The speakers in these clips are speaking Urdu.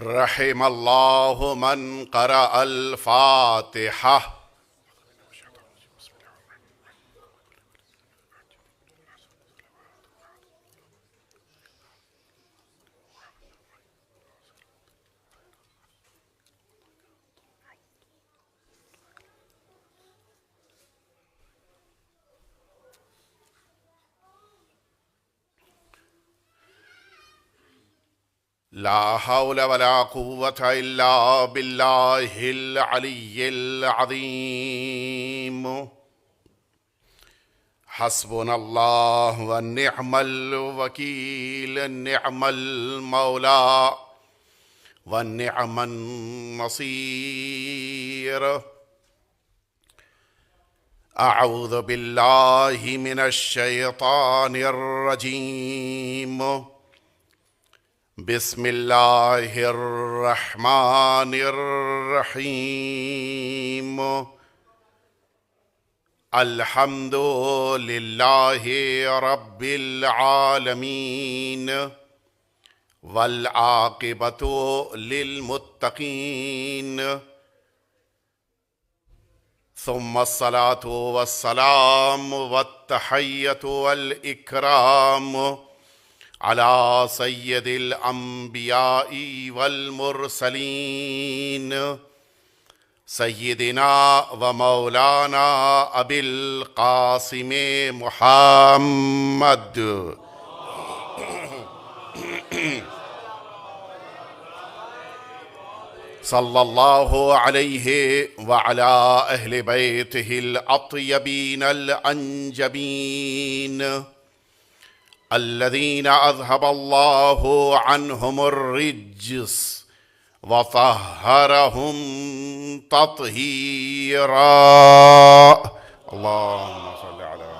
رحم اللہ من قرأ الفاتحہ. لا حول ولا قوة إلا بالله العلي العظيم. حسبنا الله ونعم الوكيل، نعم المولى ونعم النصير. أعوذ بالله من الشيطان الرجيم. بسم الله الرحمن الرحيم. الحمد لله رب العالمين والعاقبة للمتقين، ثم الصلاة والسلام والتحية والإكرام على سيد الأنبياء والمرسلين، سيدنا ومولانا أبي القاسم محمد صلى الله عليه وعلى أهل بيته الأطيبين الأنجبين الذين أذهب الله عنهم الرجس وطهرهم تطهيرا. اللهم صل على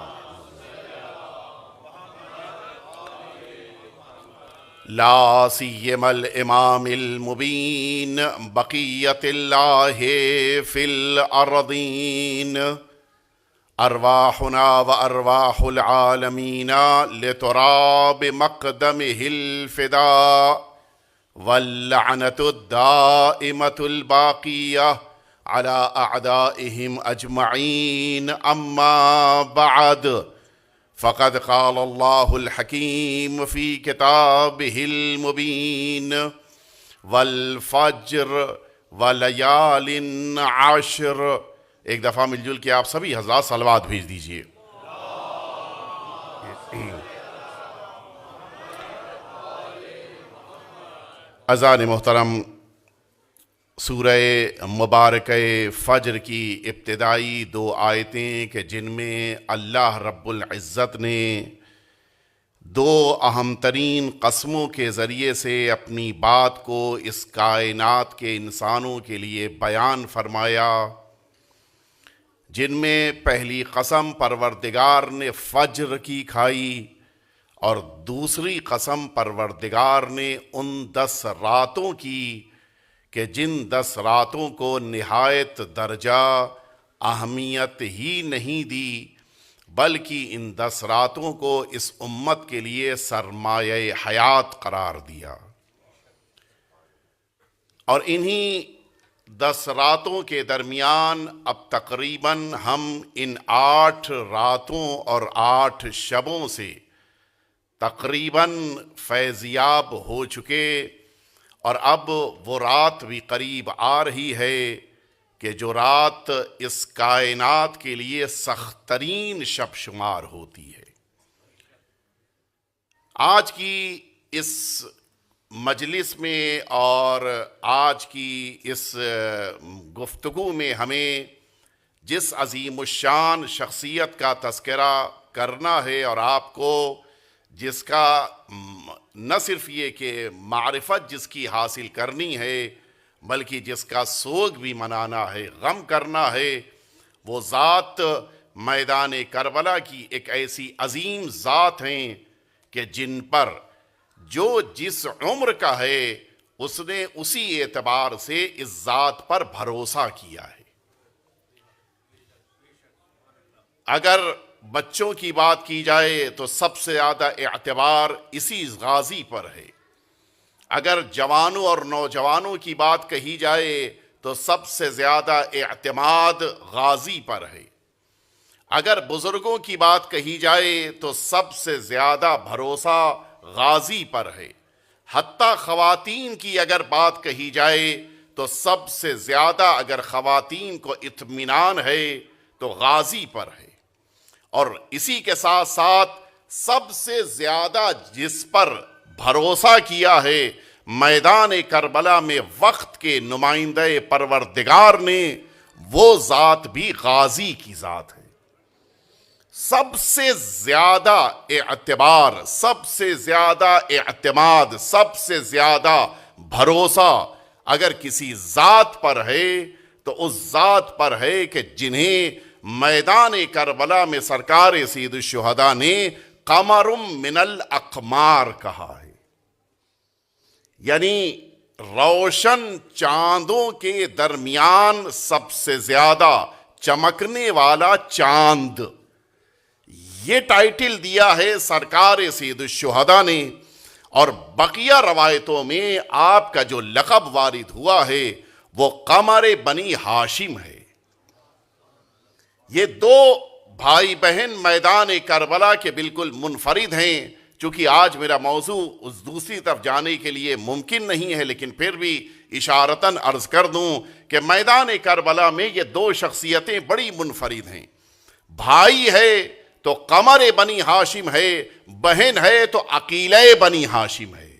لا سيما الإمام المبين بقية الله في الأرضين. أرواحنا وأرواح العالمين لتراب مقدمه الفداء، واللعنة الدائمة الباقية على أعدائهم أجمعين. أما بعد، فقد قال الله الحكيم في كتابه المبين: والفجر وليال عشر. ایک دفعہ مل جل کے آپ سبھی حضرات صلوات بھیج دیجئے. عزیزان محترم، سورہ مبارکہ فجر کی ابتدائی 2 آیتیں کہ جن میں اللہ رب العزت نے 2 اہم ترین قسموں کے ذریعے سے اپنی بات کو اس کائنات کے انسانوں کے لیے بیان فرمایا، جن میں پہلی قسم پروردگار نے فجر کی کھائی، اور دوسری قسم پروردگار نے ان 10 راتوں کی کہ جن 10 راتوں کو نہایت درجہ اہمیت ہی نہیں دی، بلکہ ان 10 راتوں کو اس امت کے لیے سرمایہ حیات قرار دیا. اور انہی 10 راتوں کے درمیان اب تقریباً ہم ان 8 راتوں اور 8 شبوں سے تقریباً فیضیاب ہو چکے، اور اب وہ رات بھی قریب آ رہی ہے کہ جو رات اس کائنات کے لیے سخت ترین شب شمار ہوتی ہے. آج کی اس مجلس میں اور آج کی اس گفتگو میں ہمیں جس عظیم الشان شخصیت کا تذکرہ کرنا ہے، اور آپ کو جس کا نہ صرف یہ کہ معرفت جس کی حاصل کرنی ہے، بلکہ جس کا سوگ بھی منانا ہے، غم کرنا ہے، وہ ذات میدان کربلا کی ایک ایسی عظیم ذات ہیں کہ جن پر جو جس عمر کا ہے اس نے اسی اعتبار سے اس ذات پر بھروسہ کیا ہے. اگر بچوں کی بات کی جائے تو سب سے زیادہ اعتبار اسی غازی پر ہے. اگر جوانوں اور نوجوانوں کی بات کہی جائے تو سب سے زیادہ اعتماد غازی پر ہے۔ اگر بزرگوں کی بات کہی جائے تو سب سے زیادہ بھروسہ غازی پر ہے۔ حتیٰ خواتین کی اگر بات کہی جائے تو سب سے زیادہ اگر خواتین کو اطمینان ہے تو غازی پر ہے۔ اور اسی کے ساتھ ساتھ سب سے زیادہ جس پر بھروسہ کیا ہے میدان کربلا میں وقت کے نمائندہ پروردگار نے، وہ ذات بھی غازی کی ذات ہے۔ سب سے زیادہ اعتبار، سب سے زیادہ اعتماد، سب سے زیادہ بھروسہ اگر کسی ذات پر ہے تو اس ذات پر ہے کہ جنہیں میدان کربلا میں سرکار سید الشہداء نے قمر من الاقمار کہا ہے، یعنی روشن چاندوں کے درمیان سب سے زیادہ چمکنے والا چاند، یہ ٹائٹل دیا ہے سرکار سید الشہداء نے۔ اور بقیہ روایتوں میں آپ کا جو لقب وارد ہوا ہے وہ قمر بنی ہاشم ہے۔ یہ دو بھائی بہن میدان کربلا کے بالکل منفرد ہیں۔ چونکہ آج میرا موضوع اس دوسری طرف جانے کے لیے ممکن نہیں ہے، لیکن پھر بھی اشارتاً عرض کر دوں کہ میدان کربلا میں یہ دو شخصیتیں بڑی منفرد ہیں۔ بھائی ہے تو قمر بنی ہاشم ہے، بہن ہے تو عقیلہ بنی ہاشم ہے،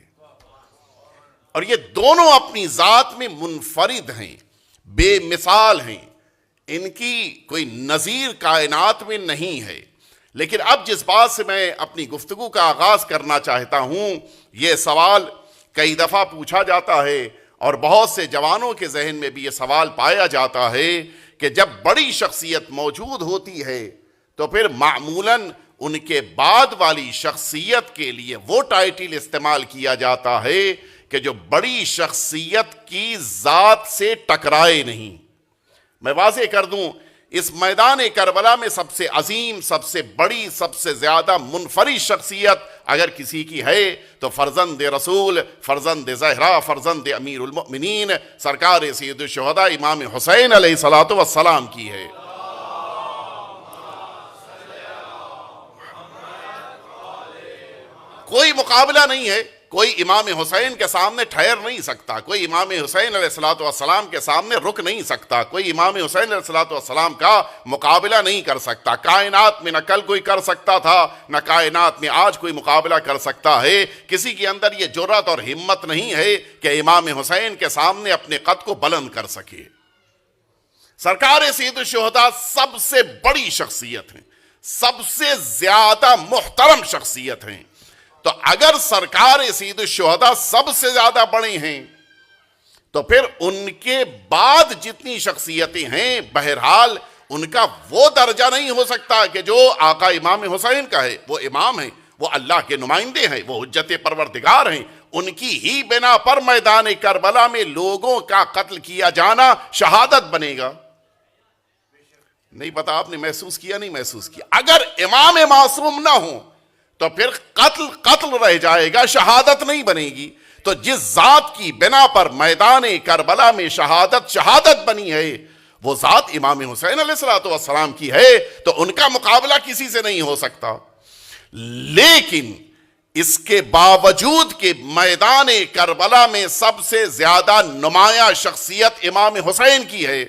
اور یہ دونوں اپنی ذات میں منفرد ہیں، بے مثال ہیں، ان کی کوئی نظیر کائنات میں نہیں ہے۔ لیکن اب جس بات سے میں اپنی گفتگو کا آغاز کرنا چاہتا ہوں، یہ سوال کئی دفعہ پوچھا جاتا ہے اور بہت سے جوانوں کے ذہن میں بھی یہ سوال پایا جاتا ہے کہ جب بڑی شخصیت موجود ہوتی ہے تو پھر معمولاً ان کے بعد والی شخصیت کے لیے وہ ٹائٹل استعمال کیا جاتا ہے کہ جو بڑی شخصیت کی ذات سے ٹکرائے نہیں۔ میں واضح کر دوں، اس میدان کربلا میں سب سے عظیم، سب سے بڑی، سب سے زیادہ منفرد شخصیت اگر کسی کی ہے تو فرزند رسول، فرزند زہرا، فرزند امیر المؤمنین سرکار سید الشہداء امام حسین علیہ السلام کی ہے۔ کوئی مقابلہ نہیں ہے، کوئی امام حسین کے سامنے ٹھہر نہیں سکتا، کوئی امام حسین علیہ السلام کے سامنے رک نہیں سکتا، کوئی امام حسین علیہ السلام کا مقابلہ نہیں کر سکتا۔ کائنات میں نہ کل کوئی کر سکتا تھا، نہ کائنات میں آج کوئی مقابلہ کر سکتا ہے۔ کسی کے اندر یہ جرأت اور ہمت نہیں ہے کہ امام حسین کے سامنے اپنے قد کو بلند کر سکے۔ سرکار سید الشہداء سب سے بڑی شخصیت ہیں، سب سے زیادہ محترم شخصیت ہیں۔ تو اگر سرکار سید الشہداء سب سے زیادہ بڑے ہیں تو پھر ان کے بعد جتنی شخصیتیں ہیں بہرحال ان کا وہ درجہ نہیں ہو سکتا کہ جو آقا امام حسین کا ہے۔ وہ امام ہیں، وہ اللہ کے نمائندے ہیں، وہ حجت پروردگار ہیں۔ ان کی ہی بنا پر میدان کربلا میں لوگوں کا قتل کیا جانا شہادت بنے گا۔ نہیں پتا آپ نے محسوس کیا نہیں محسوس کیا؟ اگر امام معصوم نہ ہوں تو پھر قتل رہ جائے گا، شہادت نہیں بنے گی۔ تو جس ذات کی بنا پر میدان کربلا میں شہادت بنی ہے وہ ذات امام حسین علیہ السلام کی ہے، تو ان کا مقابلہ کسی سے نہیں ہو سکتا۔ لیکن اس کے باوجود کہ میدان کربلا میں سب سے زیادہ نمایاں شخصیت امام حسین کی ہے،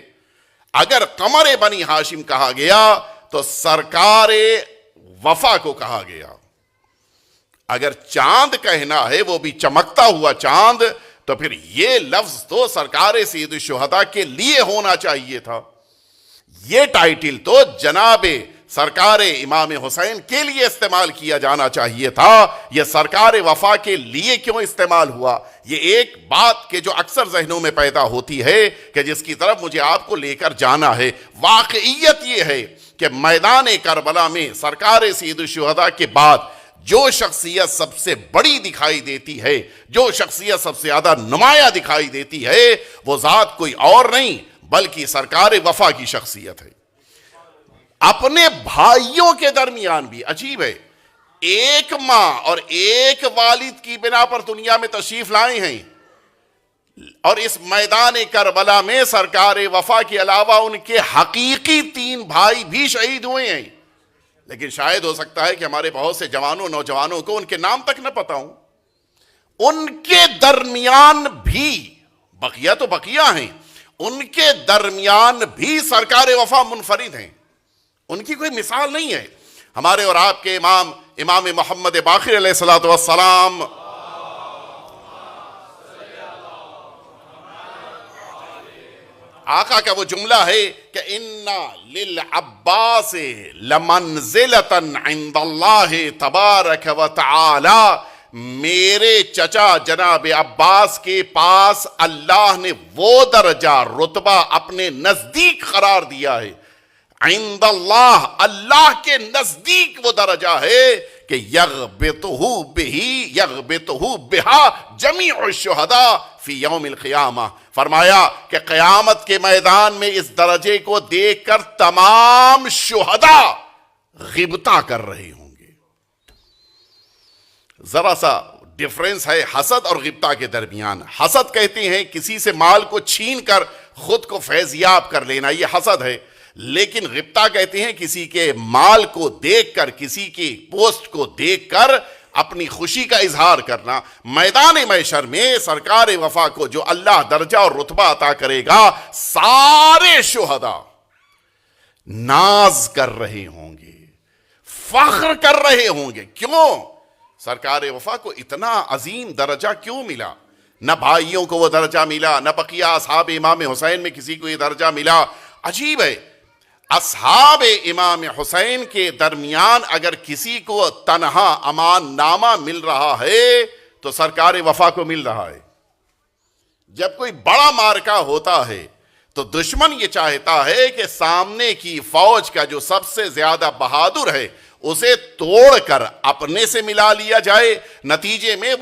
اگر قمر بنی ہاشم کہا گیا تو سرکار وفا کو کہا گیا۔ اگر چاند کہنا ہے، وہ بھی چمکتا ہوا چاند، تو پھر یہ لفظ تو سرکار سید الشہداء کے لیے ہونا چاہیے تھا۔ یہ ٹائٹل تو جناب سرکار امام حسین کے لیے استعمال کیا جانا چاہیے تھا۔ یہ سرکار وفا کے لیے کیوں استعمال ہوا؟ یہ ایک بات کہ جو اکثر ذہنوں میں پیدا ہوتی ہے کہ جس کی طرف مجھے آپ کو لے کر جانا ہے۔ واقعیت یہ ہے کہ میدان کربلا میں سرکار سید الشہداء کے بعد جو شخصیت سب سے بڑی دکھائی دیتی ہے، جو شخصیت سب سے زیادہ نمایاں دکھائی دیتی ہے، وہ ذات کوئی اور نہیں بلکہ سرکار وفا کی شخصیت ہے۔ اپنے بھائیوں کے درمیان بھی عجیب ہے، ایک ماں اور ایک والد کی بنا پر دنیا میں تشریف لائے ہیں، اور اس میدان کربلا میں سرکار وفا کے علاوہ ان کے حقیقی 3 بھائی بھی شہید ہوئے ہیں، لیکن شاید ہو سکتا ہے کہ ہمارے بہت سے جوانوں نوجوانوں کو ان کے نام تک نہ پتا ہوں۔ ان کے درمیان بھی بقیہ تو بقیہ ہیں، ان کے درمیان بھی سرکار وفا منفرد ہیں، ان کی کوئی مثال نہیں ہے۔ ہمارے اور آپ کے امام محمد باقر علیہ الصلوۃ والسلام، آقا کا وہ جملہ ہے کہ اِنَّ لِلْعَبَّاسِ لَمَنزِلَةً عِنْدَ اللَّهِ تَبَارَكَ وَتَعَالَى، میرے چچا جناب عباس کے پاس اللہ نے وہ درجہ رتبہ اپنے نزدیک قرار دیا ہے، عند اللہ، اللہ کے نزدیک وہ درجہ ہے کہ یغبطہ بہا جمیع الشہداء فی یوم القیامہ، فرمایا کہ قیامت کے میدان میں اس درجے کو دیکھ کر تمام شہداء غبطہ کر رہے ہوں گے۔ ذرا سا ڈیفرنس ہے حسد اور غبطہ کے درمیان۔ حسد کہتے ہیں کسی سے مال کو چھین کر خود کو فیضیاب کر لینا، یہ حسد ہے، لیکن غبطہ کہتے ہیں کسی کے مال کو دیکھ کر، کسی کی پوسٹ کو دیکھ کر اپنی خوشی کا اظہار کرنا۔ میدان محشر میں سرکار وفا کو جو اللہ درجہ اور رتبہ عطا کرے گا، سارے شہداء ناز کر رہے ہوں گے، فخر کر رہے ہوں گے۔ کیوں؟ سرکار وفا کو اتنا عظیم درجہ کیوں ملا؟ نہ بھائیوں کو وہ درجہ ملا، نہ بقیہ اصحاب امام حسین میں کسی کو یہ درجہ ملا۔ عجیب ہے، اصحاب امام حسین کے درمیان اگر کسی کو تنہا امان نامہ مل رہا ہے تو سرکار وفا کو مل رہا ہے۔ جب کوئی بڑا مارکا ہوتا ہے تو دشمن یہ چاہتا ہے کہ سامنے کی فوج کا جو سب سے زیادہ بہادر ہے اسے توڑ کر اپنے سے ملا لیا جائے، نتیجے میں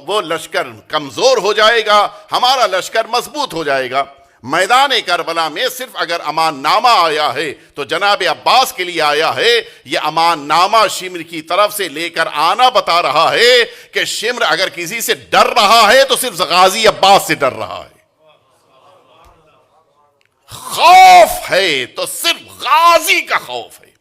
وہ لشکر کمزور ہو جائے گا، ہمارا لشکر مضبوط ہو جائے گا۔ میدان کربلا میں صرف اگر امان نامہ آیا ہے تو جناب عباس کے لیے آیا ہے۔ یہ امان نامہ شمر کی طرف سے لے کر آنا بتا رہا ہے کہ شمر اگر کسی سے ڈر رہا ہے تو صرف غازی عباس سے ڈر رہا ہے، خوف ہے تو صرف غازی کا خوف ہے۔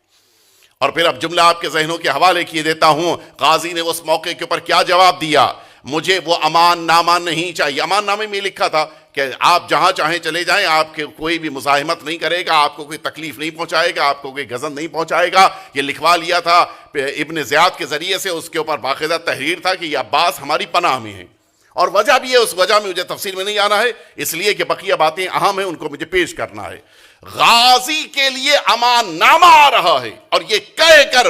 اور پھر اب جملہ آپ کے ذہنوں کے حوالے کیے دیتا ہوں، غازی نے اس موقع کے اوپر کیا جواب دیا؟ مجھے وہ امان نامہ نہیں چاہیے۔ امان نامے میں لکھا تھا کہ آپ جہاں چاہیں چلے جائیں، آپ کے کوئی بھی مزاحمت نہیں کرے گا، آپ کو کوئی تکلیف نہیں پہنچائے گا، آپ کو کوئی غضب نہیں پہنچائے گا۔ یہ لکھوا لیا تھا ابن زیاد کے ذریعے سے، اس کے اوپر باقاعدہ تحریر تھا کہ یہ عباس ہماری پناہ میں ہیں۔ اور وجہ بھی ہے، اس وجہ میں مجھے تفصیل میں نہیں آنا ہے، اس لیے کہ بقیہ باتیں اہم ہیں، ان کو مجھے پیش کرنا ہے۔ غازی کے لیے امان نامہ آ رہا ہے اور یہ کہہ کر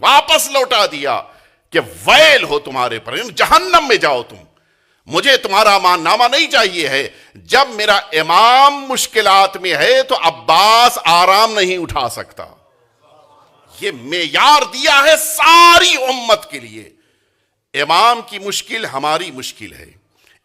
واپس لوٹا دیا کہ ویل ہو تمہارے پر، جہنم میں جاؤ تم، مجھے تمہارا امان نامہ نہیں چاہیے ہے۔ جب میرا امام مشکلات میں ہے تو عباس آرام نہیں اٹھا سکتا۔ یہ معیار دیا ہے ساری امت کے لیے۔ امام کی مشکل ہماری مشکل ہے،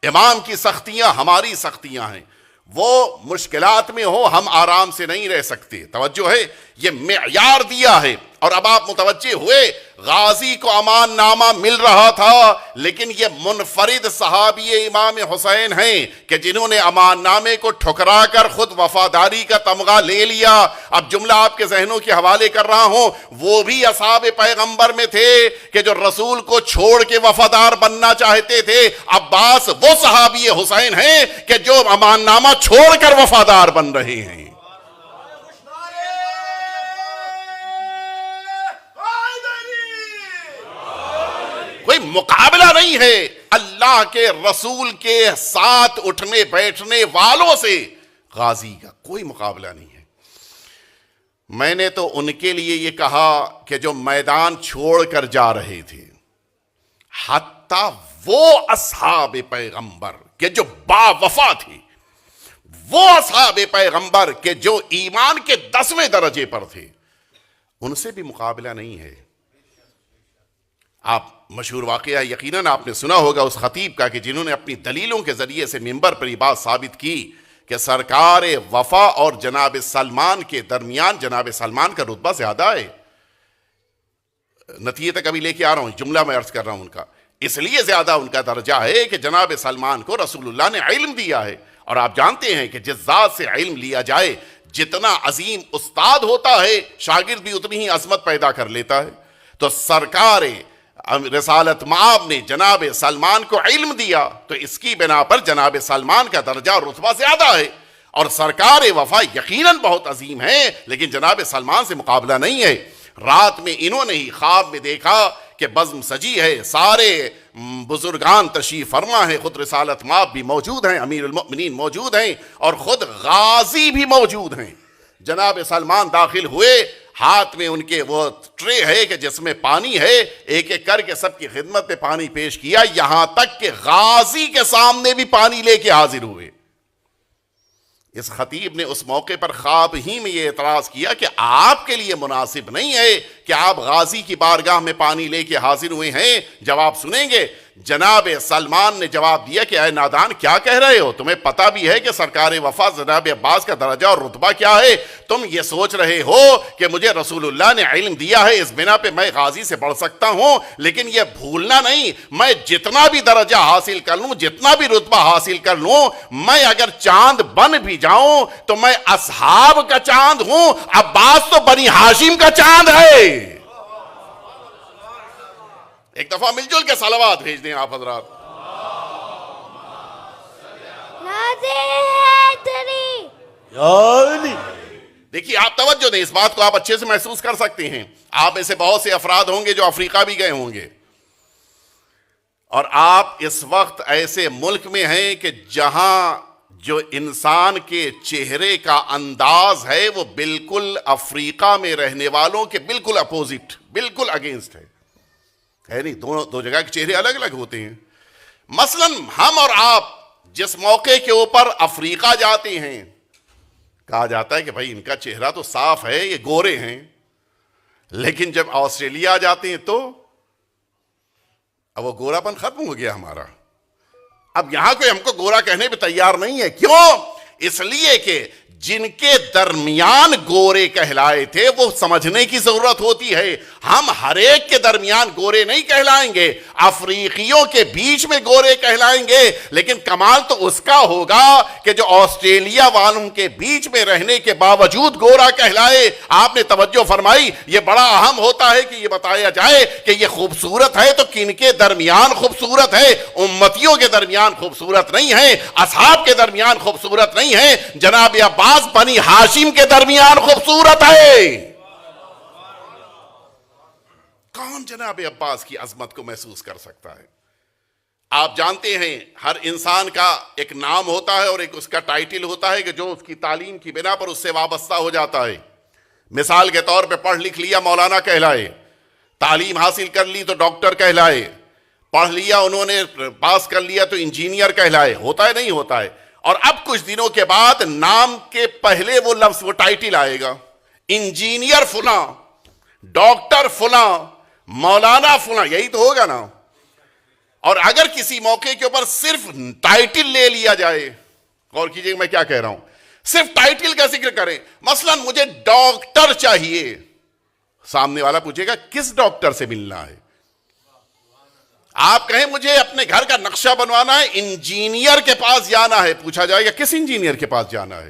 امام کی سختیاں ہماری سختیاں ہیں، وہ مشکلات میں ہو ہم آرام سے نہیں رہ سکتے۔ توجہ ہے، یہ معیار دیا ہے۔ اور اب آپ متوجہ ہوئے، غازی کو امان نامہ مل رہا تھا، لیکن یہ منفرد صحابی امام حسین ہیں کہ جنہوں نے امان نامے کو ٹھکرا کر خود وفاداری کا تمغہ لے لیا۔ اب جملہ آپ کے ذہنوں کے حوالے کر رہا ہوں، وہ بھی اصحاب پیغمبر میں تھے کہ جو رسول کو چھوڑ کے وفادار بننا چاہتے تھے۔ عباس وہ صحابی حسین ہیں کہ جو امان نامہ چھوڑ کر وفادار بن رہے ہیں۔ کوئی مقابلہ نہیں ہے اللہ کے رسول کے ساتھ اٹھنے بیٹھنے والوں سے، غازی کا کوئی مقابلہ نہیں ہے۔ میں نے تو ان کے لیے یہ کہا کہ جو میدان چھوڑ کر جا رہے تھے، حتیٰ وہ اصحاب پیغمبر کہ جو با وفا تھے، وہ اصحاب پیغمبر کہ جو ایمان کے 10ویں درجے پر تھے، ان سے بھی مقابلہ نہیں ہے۔ آپ مشہور واقعہ یقیناً آپ نے سنا ہوگا اس خطیب کا کہ جنہوں نے اپنی دلیلوں کے ذریعے سے منبر پر یہ بات ثابت کی کہ سرکار وفا اور جناب سلمان کے درمیان جناب سلمان کا رتبہ زیادہ ہے۔ نتیجے تک ابھی لے کے آ رہا ہوں، جملہ میں عرض کر رہا ہوں ان کا، اس لیے زیادہ ان کا درجہ ہے کہ جناب سلمان کو رسول اللہ نے علم دیا ہے، اور آپ جانتے ہیں کہ جس ذات سے علم لیا جائے جتنا عظیم استاد ہوتا ہے شاگرد بھی اتنی ہی عظمت پیدا کر لیتا ہے۔ تو سرکار رسالت مآب نے جناب سلمان کو علم دیا، تو اس کی بنا پر جناب سلمان کا درجہ اور رتبہ زیادہ ہے، اور سرکار وفا یقیناً بہت عظیم ہے، لیکن جناب سلمان سے مقابلہ نہیں ہے۔ رات میں انہوں نے ہی خواب میں دیکھا کہ بزم سجی ہے، سارے بزرگان تشریف فرما ہیں، خود رسالت مآب بھی موجود ہیں، امیر المؤمنین موجود ہیں، اور خود غازی بھی موجود ہیں۔ جناب سلمان داخل ہوئے، ہاتھ میں ان کے وہ ٹرے ہے کہ جس میں پانی ہے، ایک ایک کر کے سب کی خدمت میں پانی پیش کیا، یہاں تک کہ غازی کے سامنے بھی پانی لے کے حاضر ہوئے۔ اس خطیب نے اس موقع پر خواب ہی میں یہ اعتراض کیا کہ آپ کے لیے مناسب نہیں ہے کہ آپ غازی کی بارگاہ میں پانی لے کے حاضر ہوئے ہیں۔ جواب سنیں گے، جناب سلمان نے جواب دیا کہ اے نادان کیا کہہ رہے ہو؟ تمہیں پتہ بھی ہے کہ سرکار وفا جناب عباس کا درجہ اور رتبہ کیا ہے؟ تم یہ سوچ رہے ہو کہ مجھے رسول اللہ نے علم دیا ہے، اس بنا پہ میں غازی سے بڑھ سکتا ہوں، لیکن یہ بھولنا نہیں، میں جتنا بھی درجہ حاصل کر لوں، جتنا بھی رتبہ حاصل کر لوں، میں اگر چاند بن بھی جاؤں تو میں اصحاب کا چاند ہوں، عباس تو بنی ہاشم کا چاند ہے۔ ایک دفعہ مل جل کے صلوات بھیج دیں آپ حضرات۔ دیکھیے آپ توجہ دیں، اس بات کو آپ اچھے سے محسوس کر سکتے ہیں۔ آپ میں سے بہت سے افراد ہوں گے جو افریقہ بھی گئے ہوں گے، اور آپ اس وقت ایسے ملک میں ہیں کہ جہاں جو انسان کے چہرے کا انداز ہے وہ بالکل افریقہ میں رہنے والوں کے بالکل اپوزٹ، بالکل اگینسٹ ہے نہیں، دو جگہ کے چہرے الگ الگ ہوتے ہیں۔ مثلا ہم اور آپ جس موقع کے اوپر افریقہ جاتے ہیں، کہا جاتا ہے کہ بھائی ان کا چہرہ تو صاف ہے، یہ گورے ہیں، لیکن جب آسٹریلیا جاتے ہیں تو اب وہ گورا پن ختم ہو گیا ہمارا، اب یہاں کوئی ہم کو گورا کہنے پہ تیار نہیں ہے۔ کیوں؟ اس لیے کہ جن کے درمیان گورے کہلائے تھے وہ سمجھنے کی ضرورت ہوتی ہے۔ ہم ہر ایک کے درمیان گورے نہیں کہلائیں گے، افریقیوں کے بیچ میں گورے کہلائیں گے، لیکن کمال تو اس کا ہوگا کہ جو آسٹریلیا والوں کے بیچ میں رہنے کے باوجود گورا کہلائے۔ آپ نے توجہ فرمائی، یہ بڑا اہم ہوتا ہے کہ یہ بتایا جائے کہ یہ خوبصورت ہے تو کن کے درمیان خوبصورت ہے؟ امتیوں کے درمیان خوبصورت نہیں ہے، اصحاب کے درمیان خوبصورت نہیں ہے، جناب عباس بنی ہاشم کے درمیان خوبصورت ہے۔ کون جناب عباس کی عظمت کو محسوس کر سکتا ہے؟ آپ جانتے ہیں ہر انسان کا ایک نام ہوتا ہے اور ایک اس کا ٹائٹل ہوتا ہے کہ جو اس کی تعلیم کی بنا پر اس سے وابستہ ہو جاتا ہے۔ مثال کے طور پہ پڑھ لکھ لیا مولانا کہلائے، تعلیم حاصل کر لی تو ڈاکٹر کہلائے، پڑھ لیا انہوں نے پاس کر لیا تو انجینئر کہلائے۔ ہوتا ہے نہیں ہوتا ہے؟ اور اب کچھ دنوں کے بعد نام کے پہلے وہ لفظ، وہ ٹائٹل آئے گا، انجینئر فلاں، ڈاکٹر فلاں، مولانا فلاں، یہی تو ہوگا نا۔ اور اگر کسی موقع کے اوپر صرف ٹائٹل لے لیا جائے، غور کیجئے میں کیا کہہ رہا ہوں، صرف ٹائٹل کا ذکر کریں، مثلا مجھے ڈاکٹر چاہیے، سامنے والا پوچھے گا کس ڈاکٹر سے ملنا ہے؟ آپ کہیں مجھے اپنے گھر کا نقشہ بنوانا ہے، انجینئر کے پاس جانا ہے، پوچھا جائے گا کس انجینئر کے پاس جانا ہے؟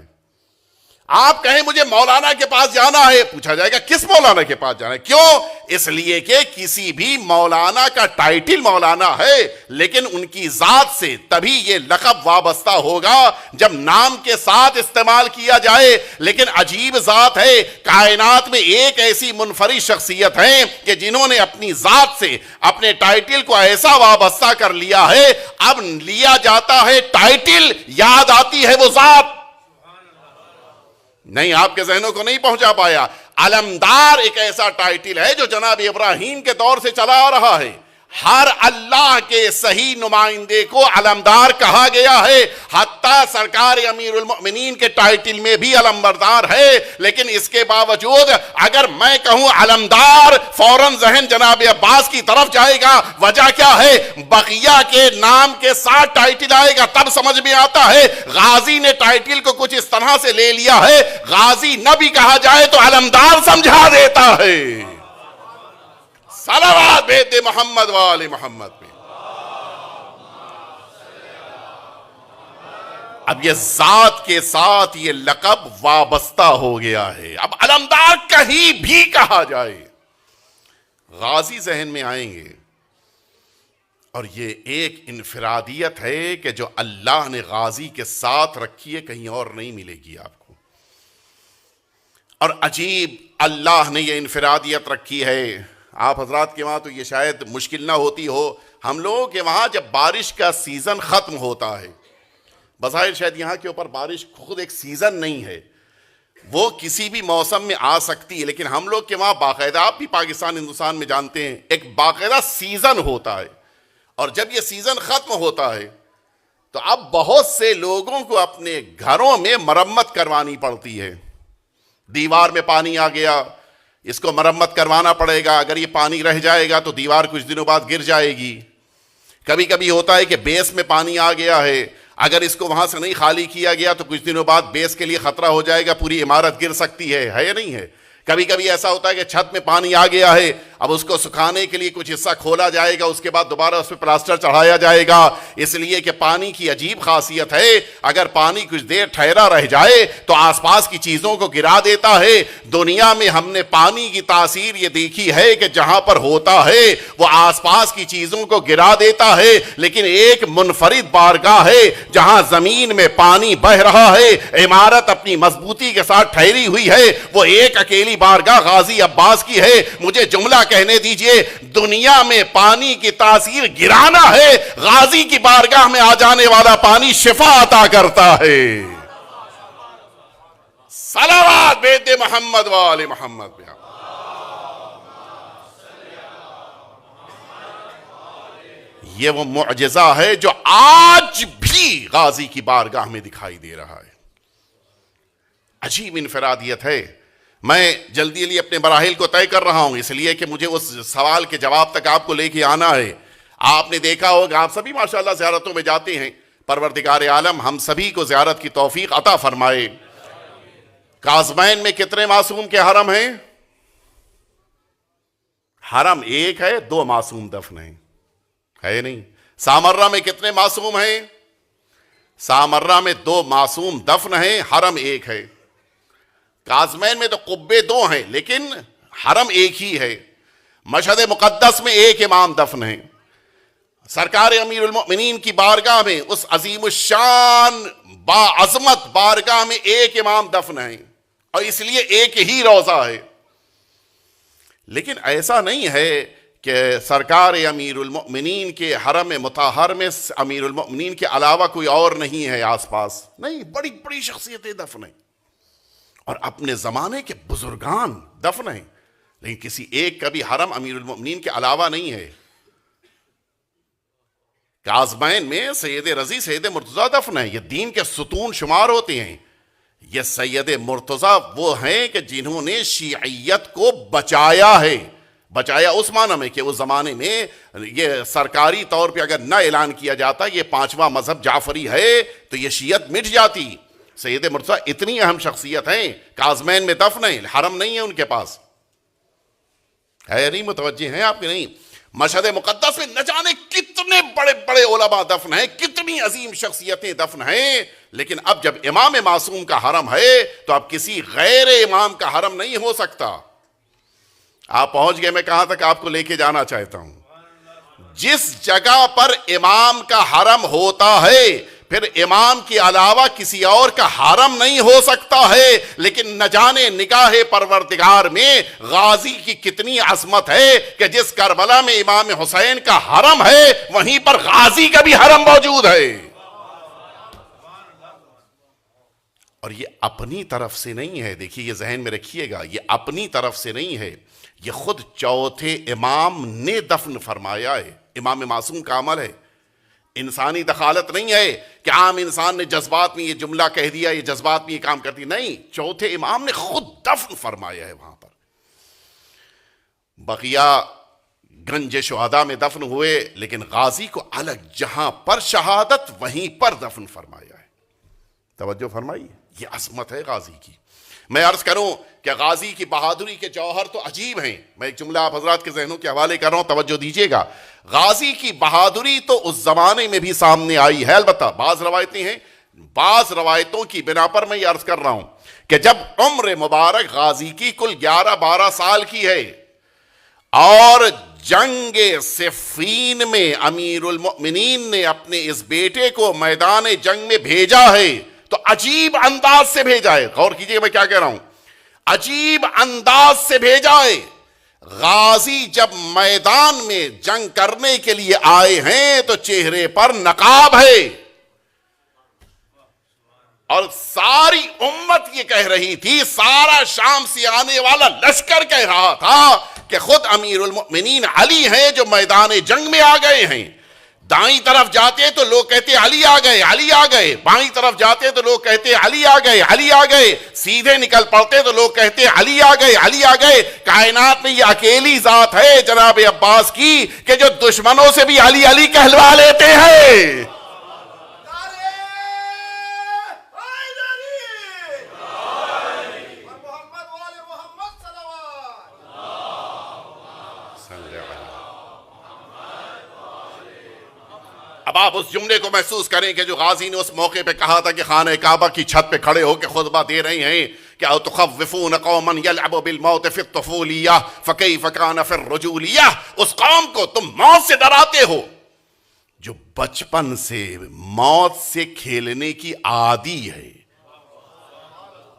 آپ کہیں مجھے مولانا کے پاس جانا ہے، پوچھا جائے گا کس مولانا کے پاس جانا ہے؟ کیوں؟ اس لیے کہ کسی بھی مولانا کا ٹائٹل مولانا ہے، لیکن ان کی ذات سے تبھی یہ لقب وابستہ ہوگا جب نام کے ساتھ استعمال کیا جائے۔ لیکن عجیب ذات ہے، کائنات میں ایک ایسی منفرد شخصیت ہے کہ جنہوں نے اپنی ذات سے اپنے ٹائٹل کو ایسا وابستہ کر لیا ہے، اب لیا جاتا ہے ٹائٹل، یاد آتی ہے وہ ذات۔ نہیں، آپ کے ذہنوں کو نہیں پہنچا پایا۔ علمدار ایک ایسا ٹائٹل ہے جو جناب ابراہیم کے دور سے چلا آ رہا ہے۔ ہر اللہ کے صحیح نمائندے کو علمدار کہا گیا ہے، حتیٰ سرکار امیر المؤمنین کے ٹائٹل میں بھی علمبردار ہے۔ لیکن اس کے باوجود اگر میں کہوں علمدار، فوراً ذہن جناب عباس کی طرف جائے گا۔ وجہ کیا ہے؟ بقیہ کے نام کے ساتھ ٹائٹل آئے گا تب سمجھ میں آتا ہے۔ غازی نے ٹائٹل کو کچھ اس طرح سے لے لیا ہے، غازی نہ بھی کہا جائے تو علمدار سمجھا دیتا ہے۔ صلوات بھیج دے محمد وآل محمد پہ۔ اب یہ ذات کے ساتھ یہ لقب وابستہ ہو گیا ہے، اب علمدار کہیں بھی کہا جائے غازی ذہن میں آئیں گے۔ اور یہ ایک انفرادیت ہے کہ جو اللہ نے غازی کے ساتھ رکھی ہے، کہیں اور نہیں ملے گی آپ کو۔ اور عجیب اللہ نے یہ انفرادیت رکھی ہے۔ آپ حضرات کے وہاں تو یہ شاید مشکل نہ ہوتی ہو، ہم لوگوں کے وہاں جب بارش کا سیزن ختم ہوتا ہے، بظاہر شاید یہاں کے اوپر بارش خود ایک سیزن نہیں ہے، وہ کسی بھی موسم میں آ سکتی ہے، لیکن ہم لوگ کے وہاں باقاعدہ، آپ بھی پاکستان ہندوستان میں جانتے ہیں، ایک باقاعدہ سیزن ہوتا ہے۔ اور جب یہ سیزن ختم ہوتا ہے تو اب بہت سے لوگوں کو اپنے گھروں میں مرمت کروانی پڑتی ہے۔ دیوار میں پانی آ گیا، اس کو مرمت کروانا پڑے گا، اگر یہ پانی رہ جائے گا تو دیوار کچھ دنوں بعد گر جائے گی۔ کبھی کبھی ہوتا ہے کہ بیس میں پانی آ گیا ہے، اگر اس کو وہاں سے نہیں خالی کیا گیا تو کچھ دنوں بعد بیس کے لیے خطرہ ہو جائے گا، پوری عمارت گر سکتی ہے یا نہیں ہے؟ کبھی کبھی ایسا ہوتا ہے کہ چھت میں پانی آ گیا ہے، اب اس کو سکھانے کے لیے کچھ حصہ کھولا جائے گا، اس کے بعد دوبارہ اس پہ پلاسٹر چڑھایا جائے گا، اس لیے کہ پانی کی عجیب خاصیت ہے، اگر پانی کچھ دیر ٹھہرا رہ جائے تو آس پاس کی چیزوں کو گرا دیتا ہے۔ دنیا میں ہم نے پانی کی تاثیر یہ دیکھی ہے کہ جہاں پر ہوتا ہے وہ آس پاس کی چیزوں کو گرا دیتا ہے، لیکن ایک منفرد بارگاہ ہے جہاں زمین میں پانی بہ رہا ہے، عمارت اپنی مضبوطی کے ساتھ ٹھہری ہوئی ہے، وہ ایک اکیلی بارگاہ غازی عباس کی ہے۔ مجھے جملہ کہنے دیجئے، دنیا میں پانی کی تاثیر گرانا ہے، غازی کی بارگاہ میں آ جانے والا پانی شفا عطا کرتا ہے۔ صلوات بھیج دے محمد وآل محمد پہ۔ یہ وہ معجزہ ہے جو آج بھی غازی کی بارگاہ میں دکھائی دے رہا ہے۔ عجیب انفرادیت ہے۔ میں جلدی جلدی اپنے مراحل کو طے کر رہا ہوں، اس لیے کہ مجھے اس سوال کے جواب تک آپ کو لے کے آنا ہے۔ آپ نے دیکھا ہوگا، آپ سبھی ماشاءاللہ زیارتوں میں جاتے ہیں، پروردگار عالم ہم سبھی کو زیارت کی توفیق عطا فرمائے۔ کاظمین میں کتنے معصوم کے حرم ہیں؟ حرم ایک ہے، 2 معصوم دفن ہیں، ہے نہیں؟ سامرہ میں کتنے معصوم ہیں؟ سامرہ میں 2 معصوم دفن ہیں، حرم ایک ہے۔ کاظمین میں تو قبے 2 ہیں لیکن حرم ایک ہی ہے۔ مشہد مقدس میں 1 امام دفن ہیں۔ سرکار امیر المؤمنین کی بارگاہ میں، اس عظیم الشان باعظمت بارگاہ میں 1 امام دفن ہیں، اور اس لیے ایک ہی روضہ ہے۔ لیکن ایسا نہیں ہے کہ سرکار امیر المؤمنین کے حرم مطہر میں امیر المؤمنین کے علاوہ کوئی اور نہیں ہے آس پاس، نہیں، بڑی بڑی شخصیتیں دفن ہیں، اور اپنے زمانے کے بزرگان دفن ہیں، لیکن کسی ایک کا بھی حرم امیر المؤمنین کے علاوہ نہیں ہے۔ کاظمین میں سید رضی، سید مرتضیٰ دفن ہیں، یہ دین کے ستون شمار ہوتے ہیں۔ یہ سید مرتضیٰ وہ ہیں کہ جنہوں نے شیعیت کو بچایا ہے، بچایا اس معنی میں کہ اس زمانے میں یہ سرکاری طور پہ اگر نہ اعلان کیا جاتا یہ 5واں مذہب جعفری ہے تو یہ شیعت مٹ جاتی۔ سید مرتضیٰ اتنی اہم شخصیت ہیں، کاظمین میں دفن ہیں، حرم نہیں ہے ان کے پاس، ہے نہیں؟ متوجہ ہیں آپ کے نہیں؟ مشہد مقدس میں نہ جانے کتنے بڑے بڑے علماء دفن ہیں، کتنی عظیم شخصیتیں دفن ہیں، لیکن اب جب امام معصوم کا حرم ہے تو اب کسی غیر امام کا حرم نہیں ہو سکتا۔ آپ پہنچ گئے، میں کہاں تک آپ کو لے کے جانا چاہتا ہوں؟ جس جگہ پر امام کا حرم ہوتا ہے پھر امام کے علاوہ کسی اور کا حرم نہیں ہو سکتا ہے، لیکن نہ جانے نگاہ پروردگار میں غازی کی کتنی عظمت ہے کہ جس کربلا میں امام حسین کا حرم ہے وہیں پر غازی کا بھی حرم موجود ہے۔ اور یہ اپنی طرف سے نہیں ہے، دیکھیے یہ ذہن میں رکھیے گا، یہ اپنی طرف سے نہیں ہے، یہ خود چوتھے امام نے دفن فرمایا ہے۔ امام معصوم کا عمل ہے، انسانی دخالت نہیں ہے کہ عام انسان نے جذبات میں یہ جملہ کہہ دیا، یہ جذبات میں یہ کام کر دی، نہیں، چوتھے امام نے خود دفن فرمایا ہے وہاں پر۔ بقیہ گنج شہداء میں دفن ہوئے، لیکن غازی کو الگ جہاں پر شہادت وہیں پر دفن فرمایا ہے۔ توجہ فرمائیے، یہ عظمت ہے غازی کی۔ میں عرض کروں کہ غازی کی بہادری کے جوہر تو عجیب ہیں۔ میں ایک جملہ آپ حضرات کے ذہنوں کے حوالے کر رہا ہوں، توجہ دیجیے گا۔ غازی کی بہادری تو اس زمانے میں بھی سامنے آئی ہے، البتہ بعض روایتیں ہیں، بعض روایتوں کی بنا پر میں یہ عرض کر رہا ہوں کہ جب عمر مبارک غازی کی کل 11-12 سال کی ہے اور جنگ صفین میں امیر المؤمنین نے اپنے اس بیٹے کو میدان جنگ میں بھیجا ہے تو عجیب انداز سے بھیجا ہے۔ غور کیجئے میں کیا کہہ رہا ہوں، عجیب انداز سے بھیجا ہے۔ غازی جب میدان میں جنگ کرنے کے لیے آئے ہیں تو چہرے پر نقاب ہے، اور ساری امت یہ کہہ رہی تھی، سارا شام سے آنے والا لشکر کہہ رہا تھا کہ خود امیر المؤمنین علی ہیں جو میدان جنگ میں آ گئے ہیں۔ دائیں طرف جاتے تو لوگ کہتے علی آ گئے، علی آ گئے، بائیں طرف جاتے تو لوگ کہتے علی آ گئے، علی آ گئے، سیدھے نکل پڑتے تو لوگ کہتے علی آ گئے، علی آ گئے۔ کائنات میں یہ اکیلی ذات ہے جناب عباس کی کہ جو دشمنوں سے بھی علی علی کہلوا لیتے ہیں۔ اب آپ اس جملے کو محسوس کریں کہ جو غازی نے اس موقع پہ کہا تھا کہ خانہ کعبہ کی چھت پہ کھڑے ہو کے خطبہ دے رہے ہیں کہ او تخوفون قوما یلعب بالموت فی الطفولیہ فکیف کان فی الرجولیہ، اس قوم کو تم موت سے ڈراتے ہو جو بچپن سے موت سے کھیلنے کی عادی ہے،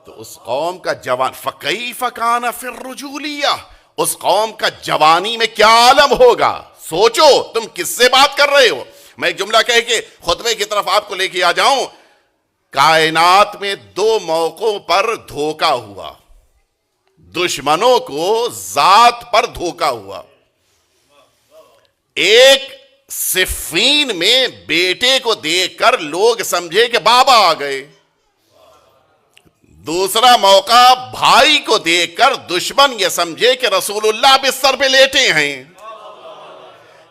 تو اس قوم کا جوان فکیف کان فی الرجولیہ، اس قوم کا جوانی میں کیا عالم ہوگا۔ سوچو تم کس سے بات کر رہے ہو۔ میں ایک جملہ کہہ کے خطبے کی طرف آپ کو لے کے آ جاؤں۔ کائنات میں 2 موقعوں پر دھوکہ ہوا، دشمنوں کو ذات پر دھوکہ ہوا۔ ایک صفین میں بیٹے کو دیکھ کر لوگ سمجھے کہ بابا آ گئے، دوسرا موقع بھائی کو دیکھ کر دشمن یہ سمجھے کہ رسول اللہ بستر پہ لیٹے ہیں۔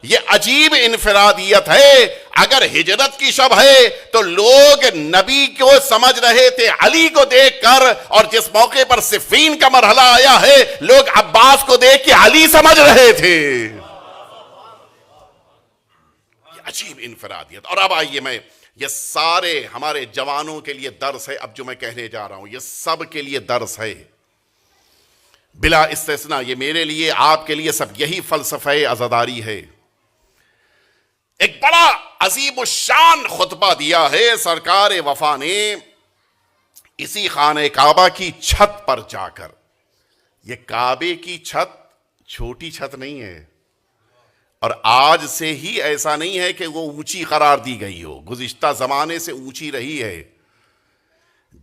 یہ عجیب انفرادیت ہے۔ اگر ہجرت کی شب ہے تو لوگ نبی کو سمجھ رہے تھے علی کو دیکھ کر، اور جس موقع پر صفین کا مرحلہ آیا ہے لوگ عباس کو دیکھ کے علی سمجھ رہے تھے۔ یہ عجیب انفرادیت۔ اور اب آئیے، میں یہ سارے ہمارے جوانوں کے لیے درس ہے، اب جو میں کہنے جا رہا ہوں یہ سب کے لیے درس ہے بلا استثناء۔ یہ میرے لیے، آپ کے لیے، سب یہی فلسفہ عزاداری ہے۔ ایک بڑا عظیم الشان خطبہ دیا ہے سرکار وفا نے اسی خانہ کعبہ کی چھت پر جا کر۔ یہ کعبے کی چھت چھوٹی چھت نہیں ہے، اور آج سے ہی ایسا نہیں ہے کہ وہ اونچی قرار دی گئی ہو، گزشتہ زمانے سے اونچی رہی ہے۔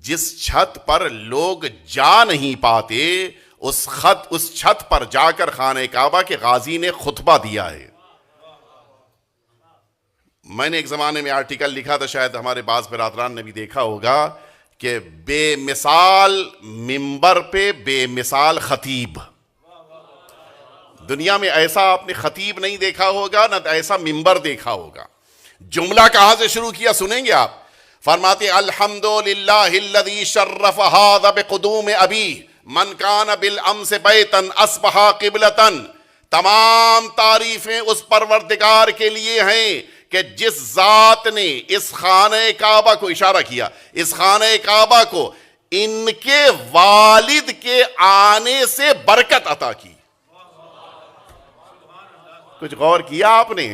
جس چھت پر لوگ جا نہیں پاتے اس چھت پر جا کر خانہ کعبہ کے غازی نے خطبہ دیا ہے۔ میں نے ایک زمانے میں آرٹیکل لکھا تھا، شاید ہمارے بعض برادران نے بھی دیکھا ہوگا، کہ بے مثال منبر پہ بے مثال خطیب۔ دنیا میں ایسا آپ نے خطیب نہیں دیکھا ہوگا، نہ ایسا منبر دیکھا ہوگا۔ جملہ کہاں سے شروع کیا سنیں گے آپ؟ فرماتے الحمدللہ الذی شرف ھذا بقدوم ابی من کان بالامس بیتا اصبح قبلۃ۔ تمام تعریفیں اس پروردگار کے لیے ہیں کہ جس ذات نے اس خانہ کعبہ کو، اشارہ کیا، اس خانہ کعبہ کو ان کے والد کے آنے سے برکت عطا کی۔ کچھ غور کیا آپ نے؟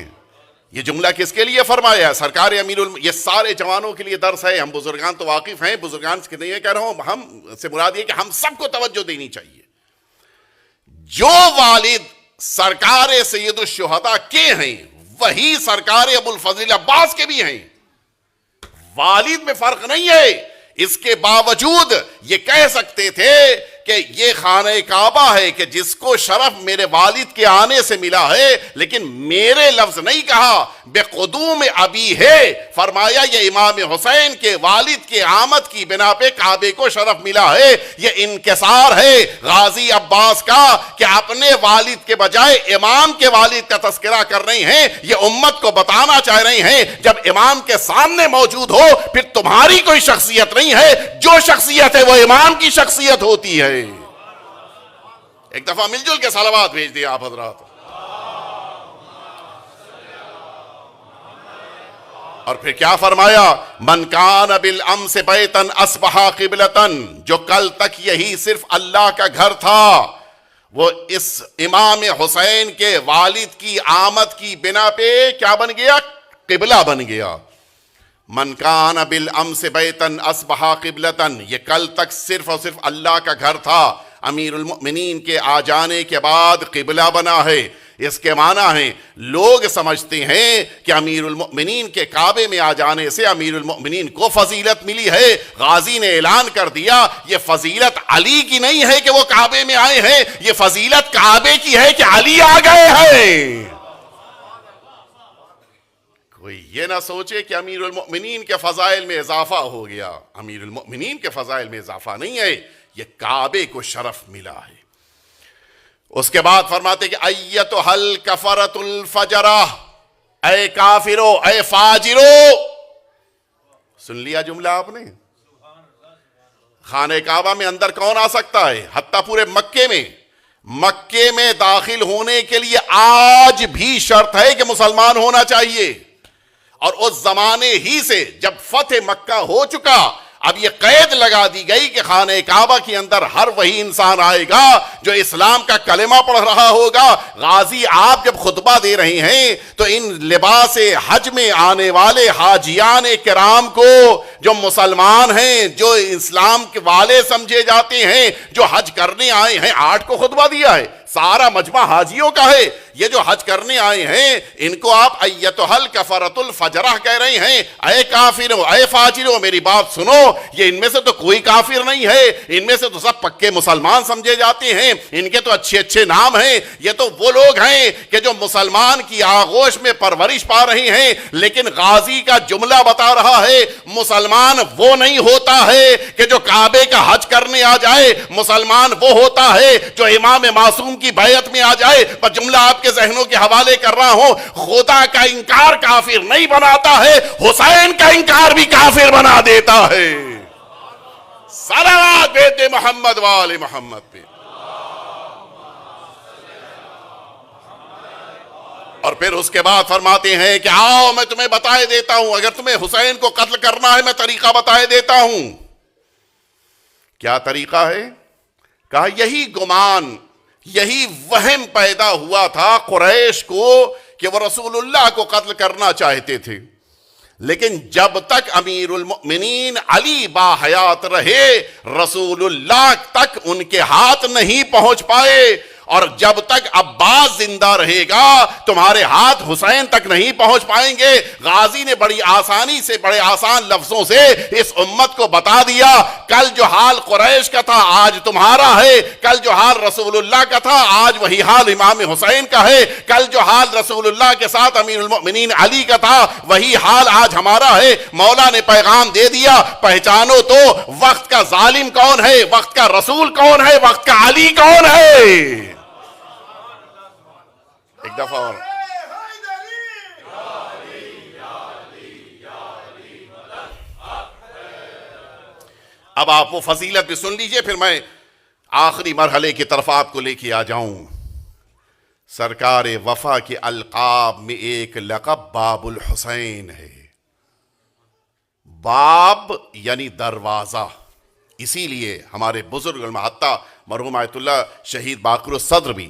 یہ جملہ کس کے لیے فرمایا؟ سرکار امیر یہ سارے جوانوں کے لیے درس ہے۔ ہم بزرگان تو واقف ہیں، بزرگان سے نہیں کہہ رہا ہوں، ہم سے مراد یہ کہ ہم سب کو توجہ دینی چاہیے۔ جو والد سرکار سید الشہداء کے ہیں وہی سرکار ابو الفضل عباس کے بھی ہیں، والد میں فرق نہیں ہے۔ اس کے باوجود یہ کہہ سکتے تھے کہ یہ خانہ کعبہ ہے کہ جس کو شرف میرے والد کے آنے سے ملا ہے، لیکن میرے لفظ نہیں کہا، بقدوم ابی ہے، فرمایا یہ امام حسین کے والد کے آمد کی بنا پہ کعبے کو شرف ملا ہے۔ یہ انکسار ہے غازی عباس کا کہ اپنے والد کے بجائے امام کے والد کا تذکرہ کر رہی ہیں۔ یہ امت کو بتانا چاہ رہی ہیں جب امام کے سامنے موجود ہو پھر تمہاری کوئی شخصیت نہیں ہے، جو شخصیت ہے وہ امام کی شخصیت ہوتی ہے۔ ایک دفعہ مل جل کے صلوات بھیج دیا آپ حضرات۔ اور پھر کیا فرمایا؟ من کان بالامس بیتا اصبح قبلۃ، جو کل تک یہی صرف اللہ کا گھر تھا وہ اس امام حسین کے والد کی آمد کی بنا پہ کیا بن گیا؟ قبلہ بن گیا۔ من کان بالامس بیتا اصبح قبلۃ، یہ کل تک صرف اور صرف اللہ کا گھر تھا، امیر المؤمنین کے آ جانے کے بعد قبلہ بنا ہے۔ اس کے معنی ہیں لوگ سمجھتے ہیں کہ امیر المؤمنین کے کعبے میں آ جانے سے امیر المؤمنین کو فضیلت ملی ہے۔ غازی نے اعلان کر دیا یہ فضیلت علی کی نہیں ہے کہ وہ کعبے میں آئے ہیں، یہ فضیلت کعبے کی ہے کہ علی آ گئے ہیں۔ کوئی یہ نہ سوچے کہ امیر المؤمنین کے فضائل میں اضافہ ہو گیا، امیر المؤمنین کے فضائل میں اضافہ نہیں ہے، یہ کعبے کو شرف ملا ہے۔ اس کے بعد فرماتے کہ ایتھا الکفرۃ الفجرہ، اے کافرو، اے فاجرو۔ سن لیا جملہ آپ نے؟ خانہ کعبہ میں اندر کون آ سکتا ہے؟ حتیٰ پورے مکے میں داخل ہونے کے لیے آج بھی شرط ہے کہ مسلمان ہونا چاہیے، اور اس زمانے ہی سے جب فتح مکہ ہو چکا اب یہ قید لگا دی گئی کہ خانہ کعبہ کے اندر ہر وہی انسان آئے گا جو اسلام کا کلمہ پڑھ رہا ہوگا۔ غازی آپ جب خطبہ دے رہے ہیں تو ان لباس حج میں آنے والے حاجیان کرام کو، جو مسلمان ہیں، جو اسلام کے والے سمجھے جاتے ہیں، جو حج کرنے آئے ہیں، 8 کو خطبہ دیا ہے، سارا مجمع حاجیوں کا ہے۔ یہ جو حج کرنے آئے ہیں ان کو آپ ایتھا الکفرۃ الفجرہ کہہ رہے ہیں، اے کافرو، اے فاجرو، میری بات سنو، یہ ان میں سے تو کوئی کافر نہیں ہے، ان میں سے تو سب پکے مسلمان سمجھے جاتے ہیں، ان کے تو اچھے اچھے نام ہیں، یہ تو وہ لوگ ہیں کہ جو مسلمان کی آغوش میں پرورش پا رہے ہیں۔ لیکن غازی کا جملہ بتا رہا ہے مسلمان وہ نہیں ہوتا ہے کہ جو کعبے کا حج کرنے آ جائے، مسلمان وہ ہوتا ہے جو امام معصوم کی بیعت میں آ جائے۔ پر جملہ آپ کے ذہنوں کے حوالے کر رہا ہوں، خدا کا انکار کافر نہیں بناتا ہے، حسین کا انکار بھی کافر بنا دیتا ہے۔ صلوات بیت محمد وآل محمد پہ۔ اور پھر اس کے بعد فرماتے ہیں کہ آؤ میں تمہیں بتائے دیتا ہوں، اگر تمہیں حسین کو قتل کرنا ہے میں طریقہ بتائے دیتا ہوں۔ کیا طریقہ ہے؟ کہا یہی گمان، یہی وہم پیدا ہوا تھا قریش کو کہ وہ رسول اللہ کو قتل کرنا چاہتے تھے، لیکن جب تک امیر المؤمنین علی با حیات رہے رسول اللہ تک ان کے ہاتھ نہیں پہنچ پائے، اور جب تک عباس زندہ رہے گا تمہارے ہاتھ حسین تک نہیں پہنچ پائیں گے۔ غازی نے بڑی آسانی سے، بڑے آسان لفظوں سے اس امت کو بتا دیا کل جو حال قریش کا تھا آج تمہارا ہے، کل جو حال رسول اللہ کا تھا آج وہی حال امام حسین کا ہے، کل جو حال رسول اللہ کے ساتھ امیر المؤمنین علی کا تھا وہی حال آج ہمارا ہے۔ مولا نے پیغام دے دیا، پہچانو تو وقت کا ظالم کون ہے، وقت کا رسول کون ہے، وقت کا علی کون ہے۔ ایک دفعہ اور اب آپ وہ فضیلت بھی سن لیجئے، پھر میں آخری مرحلے کی طرف آپ کو لے کے آ جاؤں۔ سرکار وفا کے القاب میں ایک لقب باب الحسین ہے۔ باب یعنی دروازہ، اسی لیے ہمارے بزرگ حتیٰ مرحوم آیت اللہ شہید باقر الصدر بھی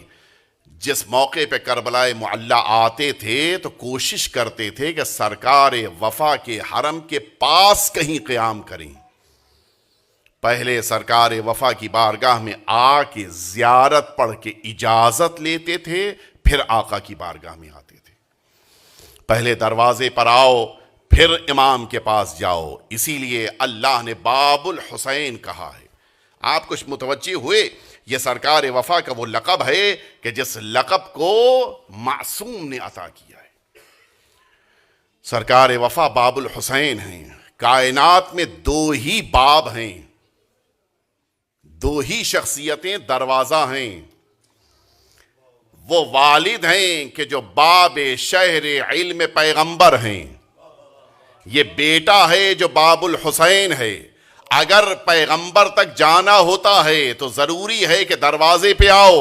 جس موقع پہ کربلا معلی آتے تھے تو کوشش کرتے تھے کہ سرکار وفا کے حرم کے پاس کہیں قیام کریں۔ پہلے سرکار وفا کی بارگاہ میں آ کے زیارت پڑھ کے اجازت لیتے تھے، پھر آقا کی بارگاہ میں آتے تھے۔ پہلے دروازے پر آؤ پھر امام کے پاس جاؤ، اسی لیے اللہ نے باب الحسین کہا ہے۔ آپ کچھ متوجہ ہوئے؟ یہ سرکار وفا کا وہ لقب ہے کہ جس لقب کو معصوم نے عطا کیا ہے۔ سرکار وفا باب الحسین ہیں. کائنات میں دو ہی باب ہیں، دو ہی شخصیتیں دروازہ ہیں. وہ والد ہیں کہ جو باب شہر علم پیغمبر ہیں، یہ بیٹا ہے جو باب الحسین ہے. اگر پیغمبر تک جانا ہوتا ہے تو ضروری ہے کہ دروازے پہ آؤ،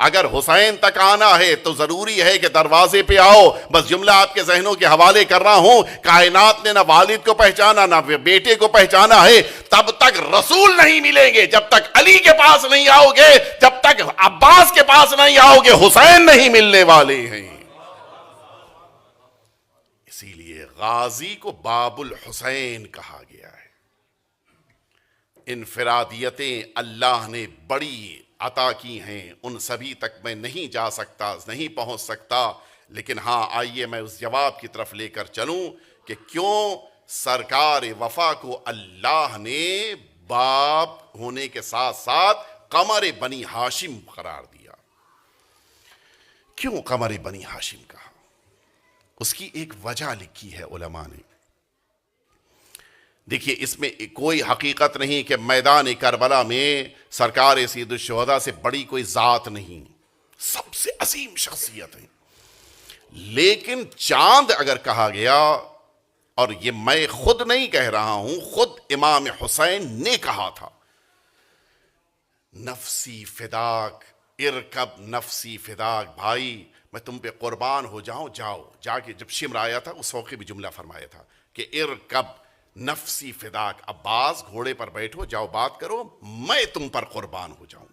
اگر حسین تک آنا ہے تو ضروری ہے کہ دروازے پہ آؤ. بس جملہ آپ کے ذہنوں کے حوالے کر رہا ہوں. کائنات نے نہ والد کو پہچانا نہ بیٹے کو پہچانا ہے. تب تک رسول نہیں ملیں گے جب تک علی کے پاس نہیں آؤ گے، جب تک عباس کے پاس نہیں آؤ گے حسین نہیں ملنے والے ہیں. اسی لیے غازی کو باب الحسین کہا گیا ہے. انفرادیتیں اللہ نے بڑی عطا کی ہیں، ان سبھی تک میں نہیں جا سکتا، نہیں پہنچ سکتا. لیکن ہاں آئیے میں اس جواب کی طرف لے کر چلوں کہ کیوں سرکار وفا کو اللہ نے باپ ہونے کے ساتھ ساتھ قمر بنی ہاشم قرار دیا. کیوں قمر بنی ہاشم کہا؟ اس کی ایک وجہ لکھی ہے علماء نے. دیکھیے اس میں کوئی حقیقت نہیں کہ میدان کربلا میں سرکار سید الشہداء سے بڑی کوئی ذات نہیں، سب سے عظیم شخصیت ہے. لیکن چاند اگر کہا گیا، اور یہ میں خود نہیں کہہ رہا ہوں، خود امام حسین نے کہا تھا، نفسی فداک ارکب نفسی فداک، بھائی میں تم پہ قربان ہو جاؤں، جاؤ. جا کے جب شمر آیا تھا اس موقع بھی جملہ فرمایا تھا کہ ارکب نفسی فداک، عباس گھوڑے پر بیٹھو، جاؤ بات کرو، میں تم پر قربان ہو جاؤں.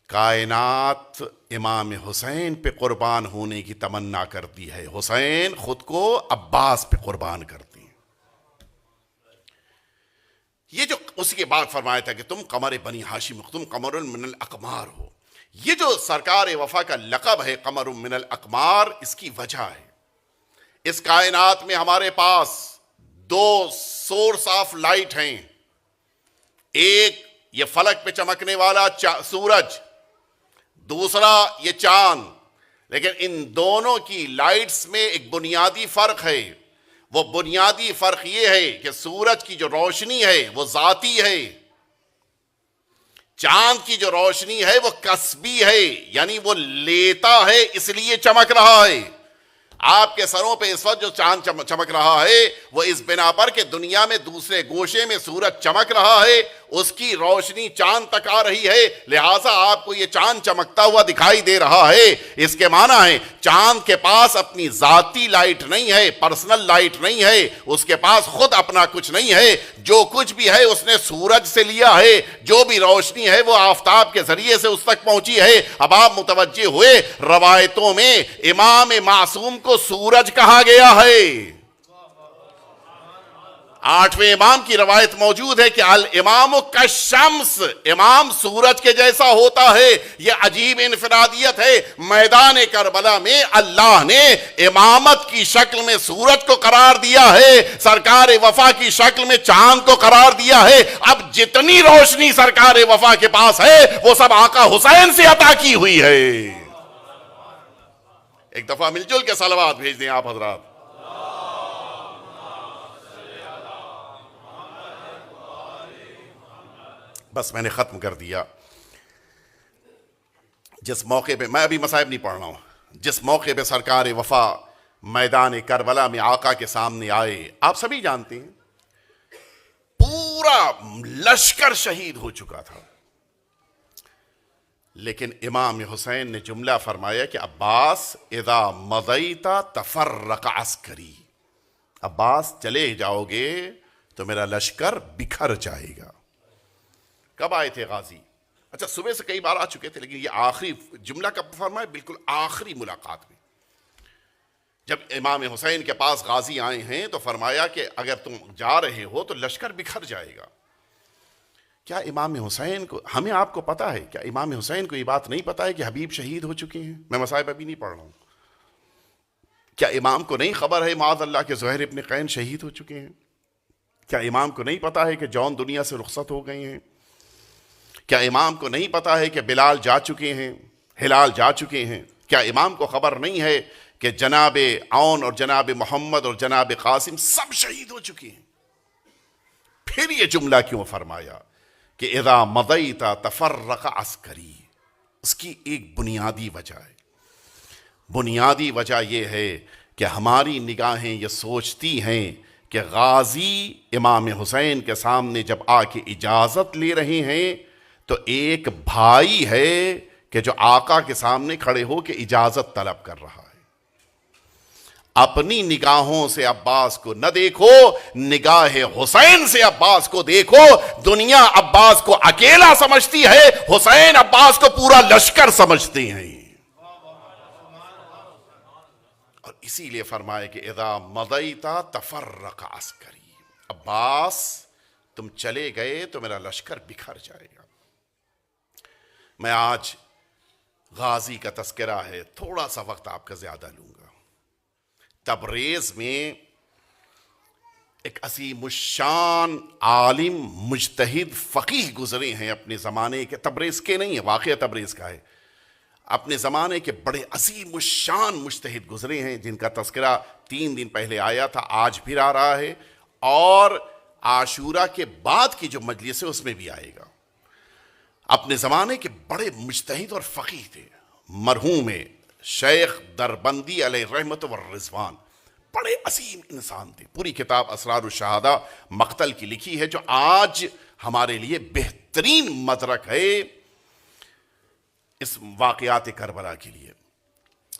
کائنات امام حسین پہ قربان ہونے کی تمنا کرتی ہے، حسین خود کو عباس پہ قربان کرتی ہیں. یہ جو اس کے بعد فرمایا تھا کہ تم قمر بنی ہاشم، تم قمر من الاقمار ہو، یہ جو سرکار وفا کا لقب ہے قمر من الاقمار، اس کی وجہ ہے اس کائنات میں ہمارے پاس دو سورس آف لائٹ ہیں. ایک یہ فلک پہ چمکنے والا سورج، دوسرا یہ چاند. لیکن ان دونوں کی لائٹس میں ایک بنیادی فرق ہے. وہ بنیادی فرق یہ ہے کہ سورج کی جو روشنی ہے وہ ذاتی ہے، چاند کی جو روشنی ہے وہ کسبی ہے، یعنی وہ لیتا ہے اس لیے چمک رہا ہے. آپ کے سروں پہ اس وقت جو چاند چمک رہا ہے وہ اس بنا پر کہ دنیا میں دوسرے گوشے میں سورج چمک رہا ہے، اس کی روشنی چاند تک آ رہی ہے، لہٰذا آپ کو یہ چاند چمکتا ہوا دکھائی دے رہا ہے. اس کے معنی ہے چاند کے پاس اپنی ذاتی لائٹ نہیں ہے، پرسنل لائٹ نہیں ہے، اس کے پاس خود اپنا کچھ نہیں ہے. جو کچھ بھی ہے اس نے سورج سے لیا ہے، جو بھی روشنی ہے وہ آفتاب کے ذریعے سے اس تک پہنچی ہے. اب آپ متوجہ ہوئے روایتوں میں امام معصوم کو سورج کہا گیا ہے. 8ویں امام کی روایت موجود ہے کہ الامام کالشمس، امام سورج کے جیسا ہوتا ہے. یہ عجیب انفرادیت ہے. میدان کربلا میں اللہ نے امامت کی شکل میں سورج کو قرار دیا ہے، سرکار وفا کی شکل میں چاند کو قرار دیا ہے. اب جتنی روشنی سرکار وفا کے پاس ہے وہ سب آقا حسین سے عطا کی ہوئی ہے. ایک دفعہ مل جل کے صلوات بھیج دیں آپ حضرات. بس میں نے ختم کر دیا. جس موقع پہ میں ابھی مصائب نہیں پڑھ رہا ہوں، جس موقع پہ سرکار وفا میدان کربلا میں آقا کے سامنے آئے، آپ سبھی جانتے ہیں پورا لشکر شہید ہو چکا تھا. لیکن امام حسین نے جملہ فرمایا کہ عباس اذا مضیت تفرق عسکری، عباس چلے جاؤ گے تو میرا لشکر بکھر جائے گا. کب آئے تھے غازی؟ اچھا صبح سے کئی بار آ چکے تھے، لیکن یہ آخری جملہ کب فرمایا؟ بالکل آخری ملاقات میں جب امام حسین کے پاس غازی آئے ہیں تو فرمایا کہ اگر تم جا رہے ہو تو لشکر بکھر جائے گا. کیا امام حسین کو، ہمیں آپ کو پتا ہے، کیا امام حسین کو یہ بات نہیں پتا ہے کہ حبیب شہید ہو چکے ہیں؟ میں مصائب ابھی نہیں پڑھ رہا ہوں. کیا امام کو نہیں خبر ہے معاذ اللہ کہ زہیر ابن قین شہید ہو چکے ہیں؟ کیا امام کو نہیں پتا ہے کہ جون دنیا سے رخصت ہو گئے ہیں؟ کیا امام کو نہیں پتا ہے کہ بلال جا چکے ہیں، ہلال جا چکے ہیں؟ کیا امام کو خبر نہیں ہے کہ جناب عون اور جناب محمد اور جناب قاسم سب شہید ہو چکے ہیں، پھر یہ جملہ کیوں فرمایا کہ اذا مضیت تفرق عسکری؟ اس کی ایک بنیادی وجہ ہے، بنیادی وجہ یہ ہے کہ ہماری نگاہیں یہ سوچتی ہیں کہ غازی امام حسین کے سامنے جب آ کے اجازت لے رہے ہیں تو ایک بھائی ہے کہ جو آقا کے سامنے کھڑے ہو کے اجازت طلب کر رہا ہے۔ اپنی نگاہوں سے عباس کو نہ دیکھو، نگاہ حسین سے عباس کو دیکھو۔ دنیا عباس کو اکیلا سمجھتی ہے، حسین عباس کو پورا لشکر سمجھتے ہیں۔ اور اسی لیے فرمائے کہ اذا مضیت تفرق عسکری، عباس تم چلے گئے تو میرا لشکر بکھر جائے گا۔ میں آج غازی کا تذکرہ ہے، تھوڑا سا وقت آپ کا زیادہ لوں گا۔ تبریز میں ایک عظیم الشان عالم مجتہد فقیہ گزرے ہیں اپنے زمانے کے، تبریز کے نہیں ہے، واقعہ تبریز کا ہے، اپنے زمانے کے بڑے عظیم الشان مجتہد گزرے ہیں جن کا تذکرہ 3 دن پہلے آیا تھا، آج پھر آ رہا ہے، اور عاشورہ کے بعد کی جو مجلس ہے اس میں بھی آئے گا۔ اپنے زمانے کے بڑے مجتہد اور فقیہ تھے، مرحوم شیخ دربندی علیہ رحمت والرضوان، بڑے عظیم انسان تھے۔ پوری کتاب اسرار الشہادہ مقتل کی لکھی ہے جو آج ہمارے لیے بہترین مدرک ہے اس واقعات کربلا کے لیے۔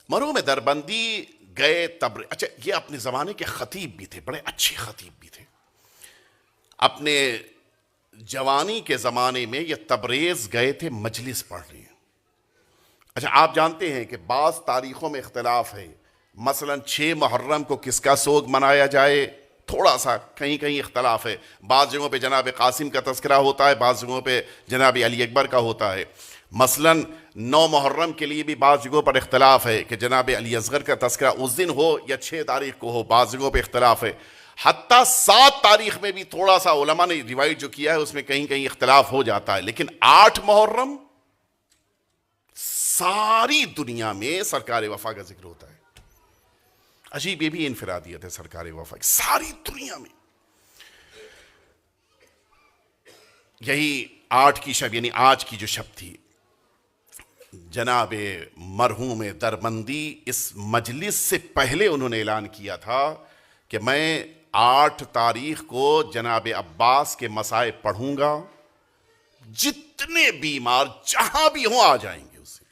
مرحوم دربندی گئے تبریز، اچھا یہ اپنے زمانے کے خطیب بھی تھے، بڑے اچھے خطیب بھی تھے۔ اپنے جوانی کے زمانے میں یہ تبریز گئے تھے مجلس پڑھنے۔ اچھا آپ جانتے ہیں کہ بعض تاریخوں میں اختلاف ہے، مثلا 6 محرم کو کس کا سوگ منایا جائے، تھوڑا سا کہیں کہیں اختلاف ہے، بعض جگہوں پہ جناب قاسم کا تذکرہ ہوتا ہے، بعض جگہوں پہ جناب علی اکبر کا ہوتا ہے۔ مثلا 9 محرم کے لیے بھی بعض جگہوں پر اختلاف ہے کہ جناب علی اصغر کا تذکرہ اس دن ہو یا 6 تاریخ کو ہو، بعض جگہوں پہ اختلاف ہے۔ حتیٰ 7 تاریخ میں بھی تھوڑا سا علماء نے روایت جو کیا ہے اس میں کہیں کہیں اختلاف ہو جاتا ہے، لیکن 8 محرم ساری دنیا میں سرکار وفا کا ذکر ہوتا ہے۔ عجیب یہ بھی انفرادیت ہے سرکار وفا کی، ساری دنیا میں۔ یہی 8 کی شب یعنی آج کی جو شب تھی، جناب مرحوم دربندی اس مجلس سے پہلے انہوں نے اعلان کیا تھا کہ میں 8 تاریخ کو جناب عباس کے مسائب پڑھوں گا، جتنے بیمار جہاں بھی ہوں آ جائیں گے اسے۔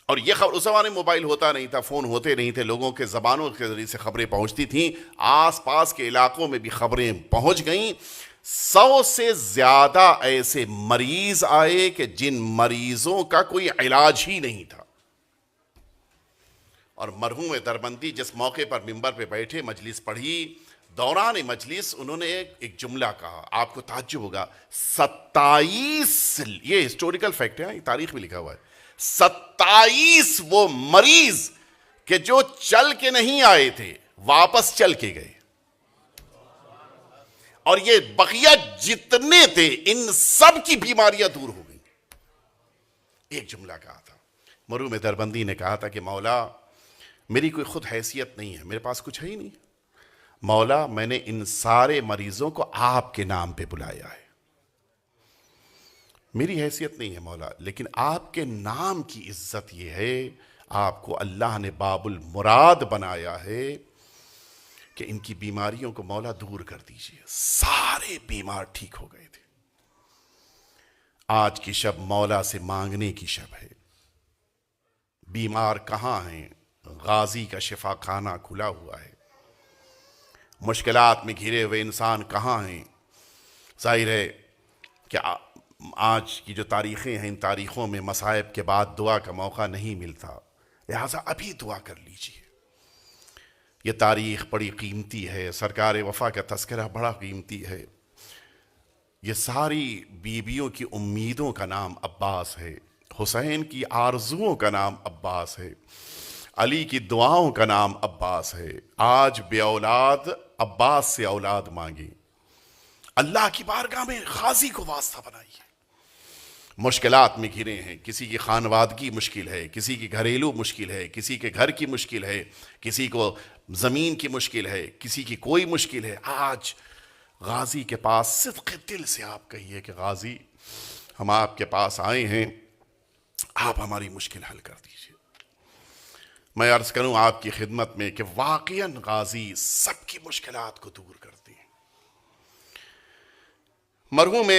اور یہ خبر، اس زمانے موبائل ہوتا نہیں تھا، فون ہوتے نہیں تھے، لوگوں کے زبانوں کے ذریعے سے خبریں پہنچتی تھیں، آس پاس کے علاقوں میں بھی خبریں پہنچ گئیں۔ 100 سے زیادہ ایسے مریض آئے کہ جن مریضوں کا کوئی علاج ہی نہیں تھا، اور مرحوم دربندی جس موقع پر منبر پہ بیٹھے، مجلس پڑھی، دوران مجلس انہوں نے ایک جملہ کہا، آپ کو تعجب ہوگا، 27 یہ ہسٹوریکل فیکٹ ہے، یہ تاریخ میں لکھا ہوا ہے، 27 وہ مریض کہ جو چل کے نہیں آئے تھے واپس چل کے گئے، اور یہ بقیہ جتنے تھے ان سب کی بیماریاں دور ہو گئیں۔ ایک جملہ کہا تھا، مرحوم دربندی نے کہا تھا کہ مولا میری کوئی خود حیثیت نہیں ہے، میرے پاس کچھ ہے ہی نہیں، مولا میں نے ان سارے مریضوں کو آپ کے نام پہ بلایا ہے، میری حیثیت نہیں ہے مولا، لیکن آپ کے نام کی عزت یہ ہے، آپ کو اللہ نے باب المراد بنایا ہے کہ ان کی بیماریوں کو مولا دور کر دیجئے۔ سارے بیمار ٹھیک ہو گئے تھے۔ آج کی شب مولا سے مانگنے کی شب ہے۔ بیمار کہاں ہیں؟ غازی کا شفا خانہ کھلا ہوا ہے۔ مشکلات میں گھرے ہوئے انسان کہاں ہیں؟ ظاہر ہے کہ آج کی جو تاریخیں ہیں، ان تاریخوں میں مصائب کے بعد دعا کا موقع نہیں ملتا، لہٰذا ابھی دعا کر لیجئے۔ یہ تاریخ بڑی قیمتی ہے، سرکار وفا کا تذکرہ بڑا قیمتی ہے۔ یہ ساری بیویوں کی امیدوں کا نام عباس ہے، حسین کی آرزوؤں کا نام عباس ہے، علی کی دعاؤں کا نام عباس ہے۔ آج بے اولاد عباس سے اولاد مانگیں، اللہ کی بارگاہ میں غازی کو واسطہ بنائیے۔ مشکلات میں گھرے ہیں، کسی کی خانوادگی مشکل ہے، کسی کی گھریلو مشکل ہے، کسی کے گھر کی مشکل ہے، کسی کو زمین کی مشکل ہے، کسی کی کوئی مشکل ہے، آج غازی کے پاس صدق دل سے آپ کہیے کہ غازی ہم آپ کے پاس آئے ہیں، آپ ہماری مشکل حل کر دیجئے۔ میں عرض کروں آپ کی خدمت میں کہ واقعاً غازی سب کی مشکلات کو دور کرتے ہیں۔ مرحوم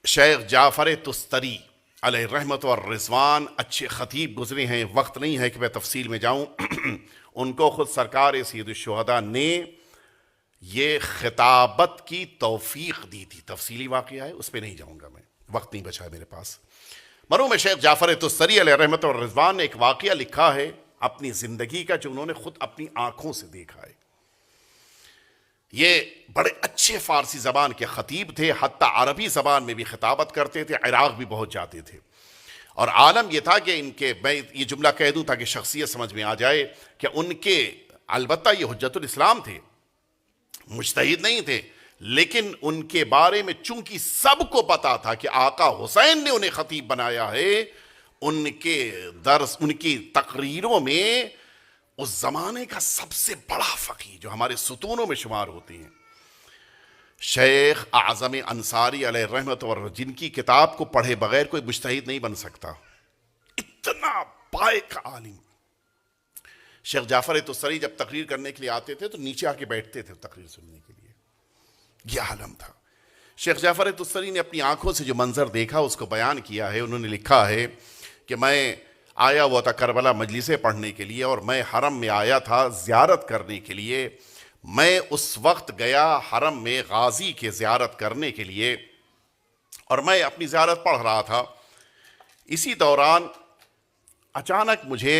شیخ جعفر تستری علیہ الرحمت والرضوان اچھے خطیب گزرے ہیں، وقت نہیں ہے کہ میں تفصیل میں جاؤں۔ ان کو خود سرکار سید الشہداء نے یہ خطابت کی توفیق دی تھی، تفصیلی واقعہ ہے، اس پہ نہیں جاؤں گا میں، وقت نہیں بچا ہے میرے پاس۔ مرحوم شیخ جعفر تستری علیہ الرحمت والرضوان نے ایک واقعہ لکھا ہے اپنی زندگی کا، جو انہوں نے خود اپنی آنکھوں سے دیکھا ہے۔ یہ بڑے اچھے فارسی زبان کے خطیب تھے، حتیٰ عربی زبان میں بھی خطابت کرتے تھے، عراق بھی بہت جاتے تھے۔ اور عالم یہ تھا کہ ان کے، میں یہ جملہ کہہ دوں تاکہ شخصیت سمجھ میں آ جائے، کہ ان کے البتہ یہ حجت الاسلام تھے، مجتہد نہیں تھے، لیکن ان کے بارے میں چونکہ سب کو پتا تھا کہ آقا حسین نے انہیں خطیب بنایا ہے، ان کے درس، ان کی تقریروں میں اس زمانے کا سب سے بڑا فقیہ جو ہمارے ستونوں میں شمار ہوتے ہیں، شیخ اعظم انصاری علیہ الرحمت، اور جن کی کتاب کو پڑھے بغیر کوئی مجتہد نہیں بن سکتا، اتنا پائے کا عالم۔ شیخ جعفر تستری جب تقریر کرنے کے لیے آتے تھے تو نیچے آ کے بیٹھتے تھے تقریر سننے کے لیے، یہ عالم تھا۔ شیخ جعفر تستری نے اپنی آنکھوں سے جو منظر دیکھا اس کو بیان کیا ہے، انہوں نے لکھا ہے کہ میں آیا ہوا تھا کربلا مجلسیں پڑھنے کے لیے، اور میں حرم میں آیا تھا زیارت کرنے کے لیے۔ میں اس وقت گیا حرم میں غازی کے زیارت کرنے کے لیے، اور میں اپنی زیارت پڑھ رہا تھا۔ اسی دوران اچانک مجھے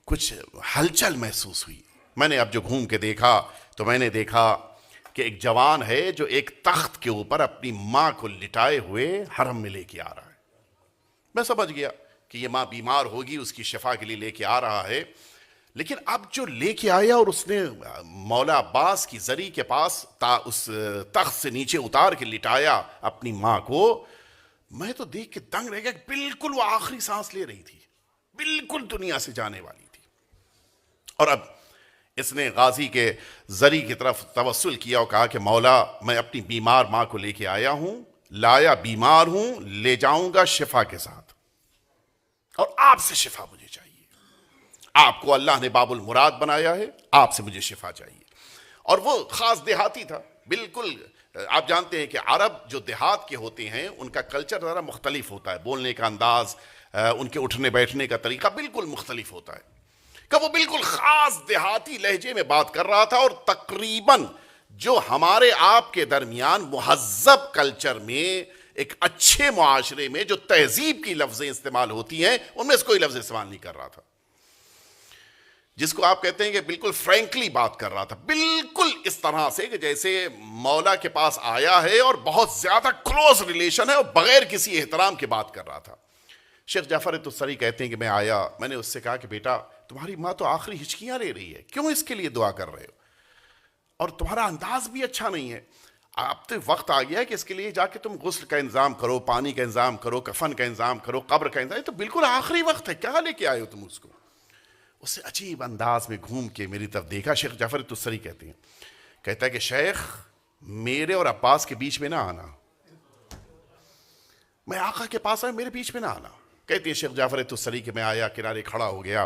کچھ ہلچل محسوس ہوئی۔ میں نے اب جو گھوم کے دیکھا تو میں نے دیکھا کہ ایک جوان ہے جو ایک تخت کے اوپر اپنی ماں کو لٹائے ہوئے حرم میں لے کے آ رہا ہے۔ میں سمجھ گیا کہ یہ ماں بیمار ہوگی، اس کی شفا کے لیے لے کے آ رہا ہے، لیکن اب جو لے کے آیا اور اس نے مولا عباس کی زری کے پاس اس تخت سے نیچے اتار کے لٹایا اپنی ماں کو، میں تو دیکھ کے دنگ رہ گیا کہ بالکل وہ آخری سانس لے رہی تھی، بالکل دنیا سے جانے والی تھی۔ اور اب اس نے غازی کے زری کی طرف توسل کیا اور کہا کہ مولا میں اپنی بیمار ماں کو لے کے آیا ہوں، لایا بیمار ہوں، لے جاؤں گا شفا کے ساتھ، اور آپ سے شفا مجھے چاہیے، آپ کو اللہ نے باب المراد بنایا ہے، آپ سے مجھے شفا چاہیے۔ اور وہ خاص دیہاتی تھا، بالکل آپ جانتے ہیں کہ عرب جو دیہات کے ہوتے ہیں ان کا کلچر ذرا مختلف ہوتا ہے، بولنے کا انداز، ان کے اٹھنے بیٹھنے کا طریقہ بالکل مختلف ہوتا ہے، کہ وہ بالکل خاص دیہاتی لہجے میں بات کر رہا تھا، اور تقریباً جو ہمارے آپ کے درمیان مہذب کلچر میں، ایک اچھے معاشرے میں جو تہذیب کی لفظیں استعمال ہوتی ہیں ان میں سے کوئی لفظ استعمال نہیں کر رہا تھا، جس کو آپ کہتے ہیں کہ بالکل فرینکلی بات کر رہا تھا، بالکل اس طرح سے کہ جیسے مولا کے پاس آیا ہے اور بہت زیادہ کلوز ریلیشن ہے، اور بغیر کسی احترام کے بات کر رہا تھا۔ شیخ جعفر تستری کہتے ہیں کہ میں آیا، میں نے اس سے کہا کہ بیٹا تمہاری ماں تو آخری ہچکیاں لے رہی ہے، کیوں اس کے لیے دعا کر رہے ہو، اور تمہارا انداز بھی اچھا نہیں ہے، اب تو وقت آ گیا ہے کہ اس کے لیے جا کے تم غسل کا انتظام کرو، پانی کا انتظام کرو، کفن کا انتظام کرو، قبر کا انتظام، یہ تو بالکل آخری وقت ہے، کیا لے کے آئے ہو تم اس کو؟ اس سے عجیب انداز میں گھوم کے میری طرف دیکھا۔ شیخ جعفر تستری کہتے ہیں، کہتا ہے کہ شیخ میرے اور عباس کے بیچ میں نہ آنا، میں آقا کے پاس آیا، میرے بیچ میں نہ آنا۔ کہتے ہیں شیخ جعفر تستری کہ میں آیا، کنارے کھڑا ہو گیا،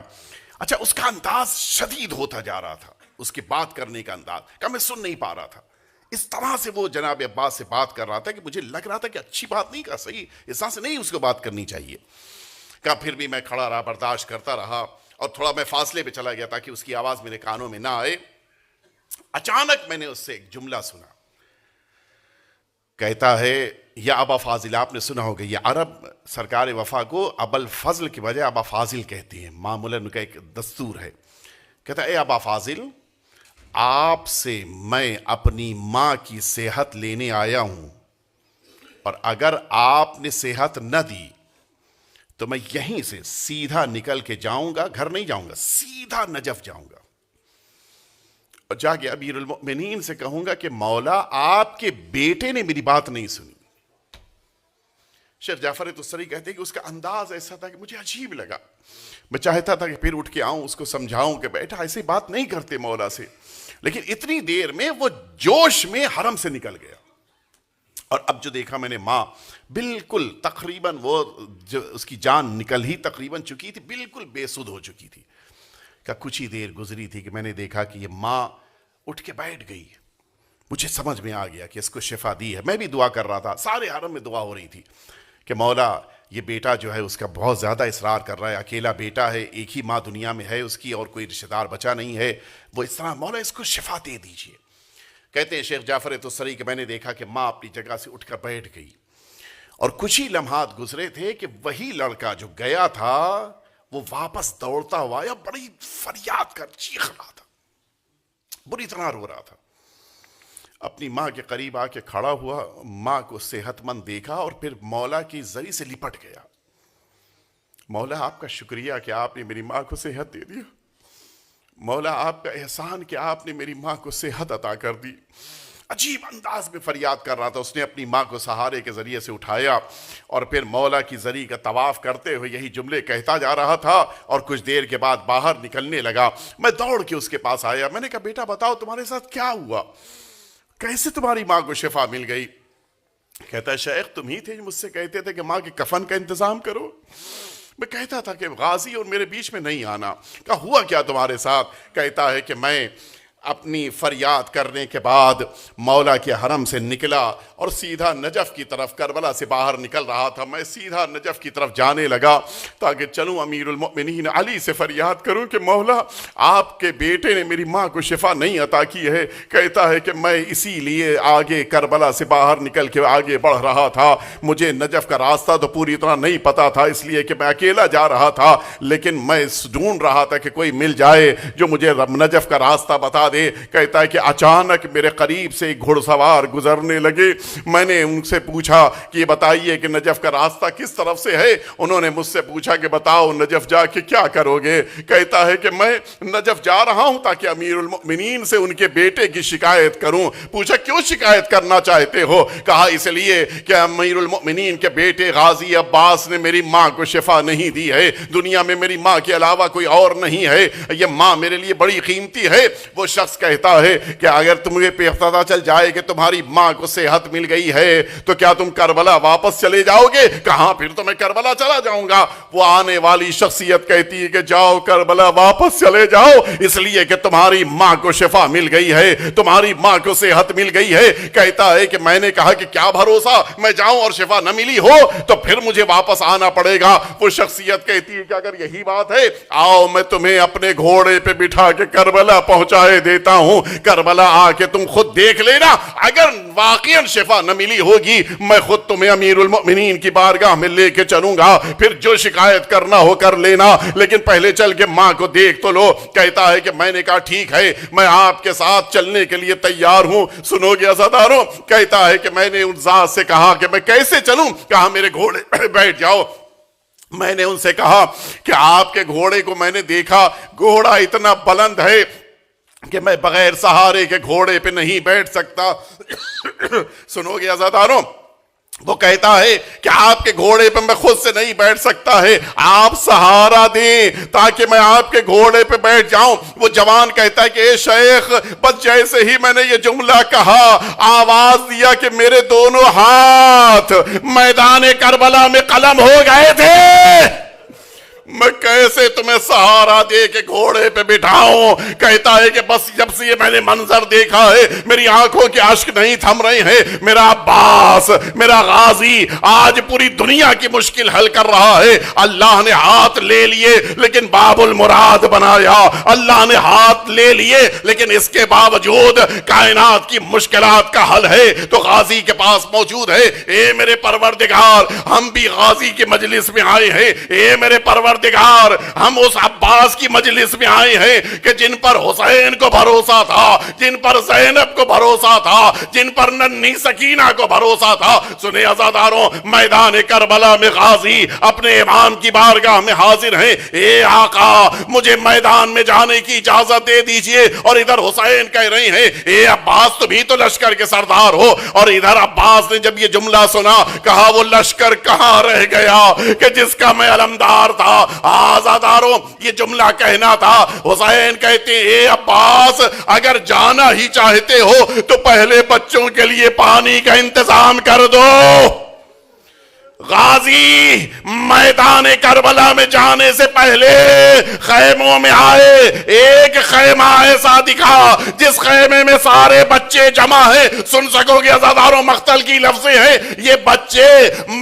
اچھا اس کا انداز شدید ہوتا جا رہا تھا، اس کے بات کرنے کا انداز کہ میں سن نہیں پا رہا تھا، اس طرح سے وہ جناب عباس سے بات کر رہا تھا کہ مجھے لگ رہا تھا کہ اچھی بات نہیں کہا، صحیح اس طرح سے نہیں اس کو بات کرنی چاہیے۔ کہا پھر بھی میں کھڑا رہا، برداشت کرتا رہا، اور تھوڑا میں فاصلے پہ چلا گیا تاکہ اس کی آواز میرے کانوں میں نہ آئے۔ اچانک میں نے اس سے ایک جملہ سنا، کہتا ہے یا ابا فاضل، آپ نے سنا ہوگا یہ عرب سرکار وفا کو ابا الفضل کی وجہ ابا فاضل کہتے ہیں، معمولاً ان کا ایک دستور ہے۔ کہتا ہے اے ابا فاضل، آپ سے میں اپنی ماں کی صحت لینے آیا ہوں، اور اگر آپ نے صحت نہ دی تو میں یہیں سے سیدھا نکل کے جاؤں گا، گھر نہیں جاؤں گا، سیدھا نجف جاؤں گا، اور جا کے امیر المؤمنین سے کہوں گا کہ مولا آپ کے بیٹے نے میری بات نہیں سنی۔ شیخ جعفر طستری کہتے ہیں کہ اس کا انداز ایسا تھا کہ مجھے عجیب لگا. میں چاہتا تھا کہ پھر اٹھ کے آؤں، اس کو سمجھاؤں کہ بیٹا ایسی بات نہیں کرتے مولا سے، لیکن اتنی دیر میں وہ جوش میں حرم سے نکل گیا. اور اب جو دیکھا میں نے، ماں بالکل تقریباً وہ جو اس کی جان نکل ہی تقریباً چکی تھی، بالکل بے سدھ ہو چکی تھی. کہ کچھ ہی دیر گزری تھی کہ میں نے دیکھا کہ یہ ماں اٹھ کے بیٹھ گئی. مجھے سمجھ میں آ گیا کہ اس کو شفا دی ہے. میں بھی دعا کر رہا تھا، سارے حرم میں دعا ہو رہی تھی کہ مولا یہ بیٹا جو ہے اس کا بہت زیادہ اصرار کر رہا ہے، اکیلا بیٹا ہے، ایک ہی ماں دنیا میں ہے اس کی، اور کوئی رشتہ دار بچا نہیں ہے، وہ اس طرح مولا اس کو شفا دے دیجئے. کہتے ہیں شیخ جعفر طستری کہ میں نے دیکھا کہ ماں اپنی جگہ سے اٹھ کر بیٹھ گئی، اور کچھ ہی لمحات گزرے تھے کہ وہی لڑکا جو گیا تھا وہ واپس دوڑتا ہوا یا بڑی فریاد کر چیخ رہا تھا، بری طرح رو رہا تھا. اپنی ماں کے قریب آ کے کھڑا ہوا، ماں کو صحت مند دیکھا اور پھر مولا کی زری سے لپٹ گیا. مولا آپ کا شکریہ کہ آپ نے میری ماں کو صحت دے دیا. مولا آپ کا احسان کہ آپ نے میری ماں کو صحت عطا کر دی. عجیب انداز میں فریاد کر رہا تھا. اس نے اپنی ماں کو سہارے کے ذریعے سے اٹھایا اور پھر مولا کی زری کا طواف کرتے ہوئے یہی جملے کہتا جا رہا تھا. اور کچھ دیر کے بعد باہر نکلنے لگا. میں دوڑ کے اس کے پاس آیا. میں نے کہا بیٹا بتاؤ تمہارے ساتھ کیا ہوا، کیسے تمہاری ماں کو شفا مل گئی؟ کہتا ہے شیخ تم ہی تھے جو مجھ سے کہتے تھے کہ ماں کے کفن کا انتظام کرو. میں کہتا تھا کہ غازی اور میرے بیچ میں نہیں آنا. کہا ہوا کیا تمہارے ساتھ؟ کہتا ہے کہ میں اپنی فریاد کرنے کے بعد مولا کے حرم سے نکلا اور سیدھا نجف کی طرف، کربلا سے باہر نکل رہا تھا، میں سیدھا نجف کی طرف جانے لگا تاکہ چلوں امیر المؤمنین علی سے فریاد کروں کہ مولا آپ کے بیٹے نے میری ماں کو شفا نہیں عطا کی ہے. کہتا ہے کہ میں اسی لیے آگے کربلا سے باہر نکل کے آگے بڑھ رہا تھا. مجھے نجف کا راستہ تو پوری طرح نہیں پتا تھا، اس لیے کہ میں اکیلا جا رہا تھا، لیکن میں ڈھونڈ رہا تھا کہ کوئی مل جائے جو مجھے نجف کا راستہ بتا دے. کہتا ہے کہ اچانک میرے قریب سے ایک گھڑ سوار گزرنے لگے. میں نے ان سے پوچھا کہ یہ بتائیے کہ نجف کا راستہ کس طرف سے ہے. انہوں نے مجھ سے پوچھا کہ بتاؤ نجف جا کے کیا کرو گے. کہتا ہے کہ میں نجف جا رہا ہوں تاکہ امیر المؤمنین سے ان کے بیٹے کی شکایت کروں. پوچھا کیوں شکایت کرنا چاہتے ہو؟ کہا اس لیے کہ امیر المؤمنین کے بیٹے غازی عباس نے میری ماں کو شفا نہیں دی ہے. دنیا میں میری ماں کے علاوہ کوئی اور نہیں ہے. یہ ماں میرے لیے بڑی قیمتی ہے. وہ شخص کہتا ہے کہ اگر تمہیں پتہ چل جائے کہ تمہاری ماں کو صحت مل گئی ہے تو کیا تم کربلا واپس چلے جاؤ گے؟ کہاں پھر تو میں کربلا چلا جاؤں گا. وہ آنے والی شخصیت کہتی ہے کہ جاؤ کربلا واپس چلے جاؤ، اس لیے کہ تمہاری ماں کو شفا مل گئی ہے، تمہاری ماں کو صحت مل گئی ہے. کہتا ہے کہ میں نے کہا کہ کیا بھروسہ میں جاؤں اور شفا نہ ملی ہو تو پھر مجھے واپس آنا پڑے گا. وہ شخصیت کہتی ہے کہ اگر یہی بات ہے آؤ میں تمہیں اپنے گھوڑے پہ بٹھا کے کربلا پہنچائے دیتا ہوں. کربلا آ کے تم خود دیکھ لینا، اگر واقعا شفا نہ ملی ہوگی میں خود تمہیں امیر المؤمنین کی بارگاہ میں لے کے چلوں گا، پھر جو شکایت کرنا ہو کر لینا، لیکن پہلے چل کے ماں کو دیکھ تو لو. کہتا ہے کہ میں نے کہا ٹھیک ہے میں آپ کے ساتھ چلنے کے لیے تیار ہوں. سنو گے عزادارو، کہتا ہے کہ میں نے ان ذات سے کہا کہ میں کیسے چلوں؟ کہا میرے گھوڑے پہ بیٹھ جاؤ. میں نے ان سے کہا کہ آپ کے گھوڑے کو میں نے دیکھا، گھوڑا اتنا بلند ہے کہ میں بغیر سہارے کے گھوڑے پہ نہیں بیٹھ سکتا. سنو گے عزاداروں، وہ کہتا ہے کہ آپ کے گھوڑے پہ میں خود سے نہیں بیٹھ سکتا ہے، آپ سہارا دیں تاکہ میں آپ کے گھوڑے پہ بیٹھ جاؤں. وہ جوان کہتا ہے کہ اے شیخ، بس جیسے ہی میں نے یہ جملہ کہا آواز دیا کہ میرے دونوں ہاتھ میدان کربلا میں قلم ہو گئے تھے. میں کیسے تمہیں سہارا دے کے گھوڑے پہ بٹھاؤں؟ کہتا ہے کہ بس جب سے یہ میں نے منظر دیکھا ہے میری آنکھوں کے اشک نہیں تھم رہے ہیں. میرا عباس، میرا غازی آج پوری دنیا کی مشکل حل کر رہا ہے. اللہ نے ہاتھ لے لیے لیکن باب المراد بنایا. اللہ نے ہاتھ لے لیے لیکن اس کے باوجود کائنات کی مشکلات کا حل ہے تو غازی کے پاس موجود ہے. اے میرے پروردگار، ہم بھی غازی کی مجلس میں آئے ہیں. اے میرے پروردگار، پروردگار ہم اس عباس کی مجلس میں آئے ہیں کہ جن پر حسین کو بھروسہ تھا، جن پر زینب کو بھروسہ تھا، جن پر ننھی سکینہ کو بھروسہ تھا۔ سنیں عزاداروں، میدان کربلا میں غازی اپنے امام کی بارگاہ میں حاضر ہیں، اے آقا مجھے میدان میں جانے کی اجازت دے دیجئے، اور ادھر حسین کہہ رہے ہیں اے عباس تو بھی تو لشکر کے سردار ہو، اور ادھر عباس نے جب یہ جملہ سنا کہا وہ لشکر کہاں رہ گیا کہ جس کا میں علمدار تھا۔ آزاداروں یہ جملہ کہنا تھا۔ حسین کہتے ہیں اے عباس اگر جانا ہی چاہتے ہو تو پہلے بچوں کے لیے پانی کا انتظام کر دو۔ غازی میدان کربلا میں جانے سے پہلے خیموں میں آئے، ایک خیمہ ایسا دکھا جس خیمے میں سارے بچے جمع ہیں۔ سن سکو گے عزاداروں، مقتل کی لفظیں ہیں، یہ بچے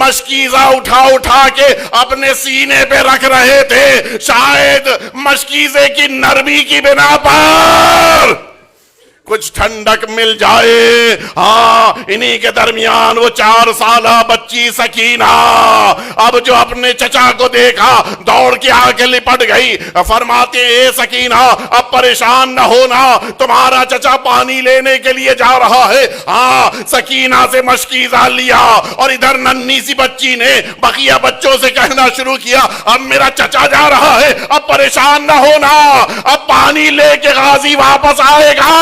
مشکیزہ اٹھا اٹھا کے اپنے سینے پہ رکھ رہے تھے، شاید مشکیزے کی نرمی کی بنا پر کچھ ٹھنڈک مل جائے۔ ہاں انہی کے درمیان وہ 4 سالہ بچی سکینہ اب جو اپنے چچا کو دیکھا دوڑ کے آ کے لپٹ گئی، فرماتے اے سکینہ اب پریشان نہ ہونا، تمہارا چچا پانی لینے کے لیے جا رہا ہے۔ ہاں سکینہ سے مشکیزہ لیا، اور ادھر ننھی سی بچی نے بقیہ بچوں سے کہنا شروع کیا اب میرا چچا جا رہا ہے، اب پریشان نہ ہونا، اب پانی لے کے غازی واپس آئے گا۔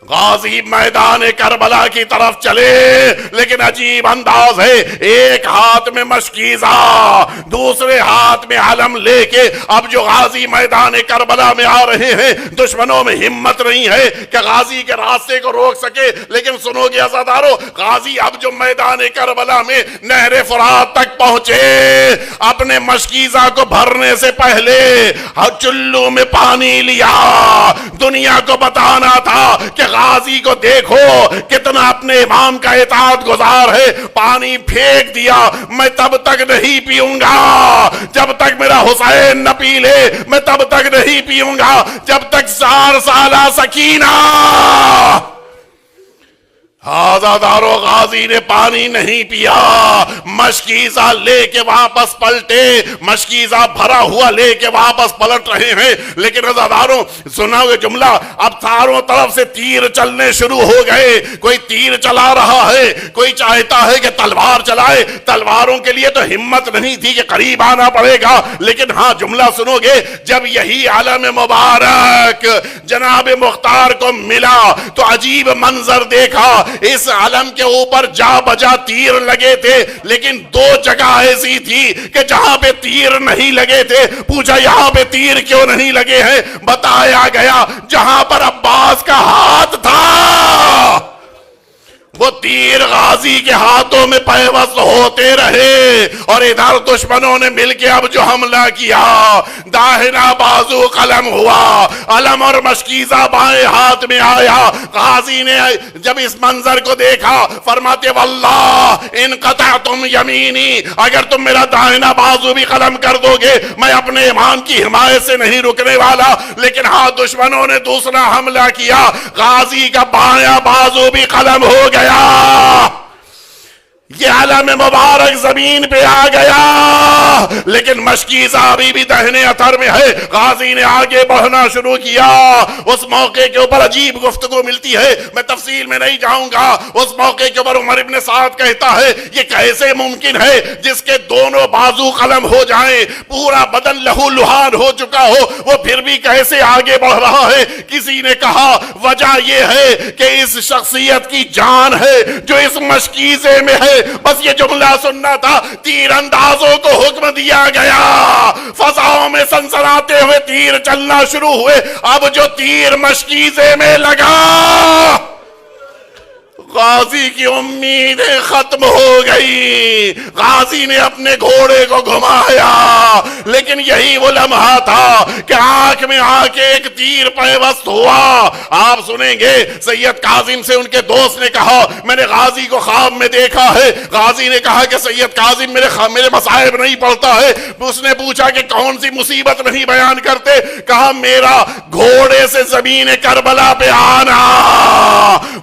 غازی میدان کربلا کی طرف چلے، لیکن عجیب انداز ہے، ایک ہاتھ میں مشکیزہ دوسرے ہاتھ میں علم لے کے اب جو غازی میدان کربلا میں آ رہے ہیں، دشمنوں میں ہمت نہیں ہے کہ غازی کے راستے کو روک سکے۔ لیکن سنو گے عزادارو، غازی اب جو میدان کربلا میں نہر فرات تک پہنچے، اپنے مشکیزہ کو بھرنے سے پہلے چلو میں پانی لیا، دنیا کو بتانا تھا کہ غازی کو دیکھو کتنا اپنے امام کا اطاعت گزار ہے، پانی پھینک دیا، میں تب تک نہیں پیوں گا جب تک میرا حسین نہ پی لے، میں تب تک نہیں پیوں گا جب تک 4 سالہ سکینہ۔ آزادارو غازی نے پانی نہیں پیا، مشکیزہ لے کے واپس پلٹے، مشکیزہ بھرا ہوا لے کے واپس پلٹ رہے ہیں۔ لیکن آزادارو سنا ہوئے جملہ، اب چاروں طرف سے تیر چلنے شروع ہو گئے، کوئی تیر چلا رہا ہے، کوئی چاہتا ہے کہ تلوار چلائے، تلواروں کے لیے تو ہمت نہیں تھی کہ قریب آنا پڑے گا۔ لیکن ہاں جملہ سنو گے، جب یہی علم مبارک جناب مختار کو ملا تو عجیب منظر دیکھا، اس علم کے اوپر جا بجا تیر لگے تھے، لیکن 2 جگہ ایسی تھی کہ جہاں پہ تیر نہیں لگے تھے۔ پوچھا یہاں پہ تیر کیوں نہیں لگے ہیں؟ بتایا گیا جہاں پر عباس کا ہاتھ تھا وہ تیر غازی کے ہاتھوں میں پیوست ہوتے رہے، اور ادھر دشمنوں نے مل کے اب جو حملہ کیا، داہنا بازو قلم ہوا، علم اور مشکیزہ بائیں ہاتھ میں آیا۔ غازی نے جب اس منظر کو دیکھا فرماتے واللہ ان قطعتم یمینی، اگر تم میرا داہنا بازو بھی قلم کر دو گے میں اپنے امام کی حمایت سے نہیں رکنے والا۔ لیکن ہاں دشمنوں نے دوسرا حملہ کیا، غازی کا بایاں بازو بھی قلم ہو گیا، یہ علم مبارک زمین پہ آ گیا، لیکن مشکیزہ ابھی بھی دہنے اثر میں ہے۔ غازی نے آگے بڑھنا شروع کیا، اس موقع کے اوپر عجیب گفتگو ملتی ہے، میں تفصیل میں نہیں جاؤں گا۔ اس موقع کے اوپر عمر ابن سعد کہتا ہے یہ کیسے ممکن ہے جس کے دونوں بازو قلم ہو جائیں، پورا بدن لہو لہان ہو چکا ہو، وہ پھر بھی کیسے آگے بڑھ رہا ہے؟ کسی نے کہا وجہ یہ ہے کہ اس شخصیت کی جان ہے جو اس مشکیزے میں ہے۔ بس یہ جملہ سننا تھا، تیر اندازوں کو حکم دیا گیا، فضاؤں میں سنسناتے ہوئے تیر چلنا شروع ہوئے۔ اب جو تیر مشکیزے میں لگا غازی کی امیدیں ختم ہو گئی، غازی نے اپنے گھوڑے کو گھمایا، لیکن یہی وہ لمحہ تھا کہ آنکھ میں آ کے ایک تیر پیوست ہوا۔ آپ سنیں گے سید کاظم سے ان کے دوست نے کہا میں نے غازی کو خواب میں دیکھا ہے۔ غازی نے کہا کہ سید کاظم میرے مصائب نہیں پڑھتا ہے۔ اس نے پوچھا کہ کون سی مصیبت نہیں بیان کرتے؟ کہا میرا گھوڑے سے زمین کربلا پہ آنا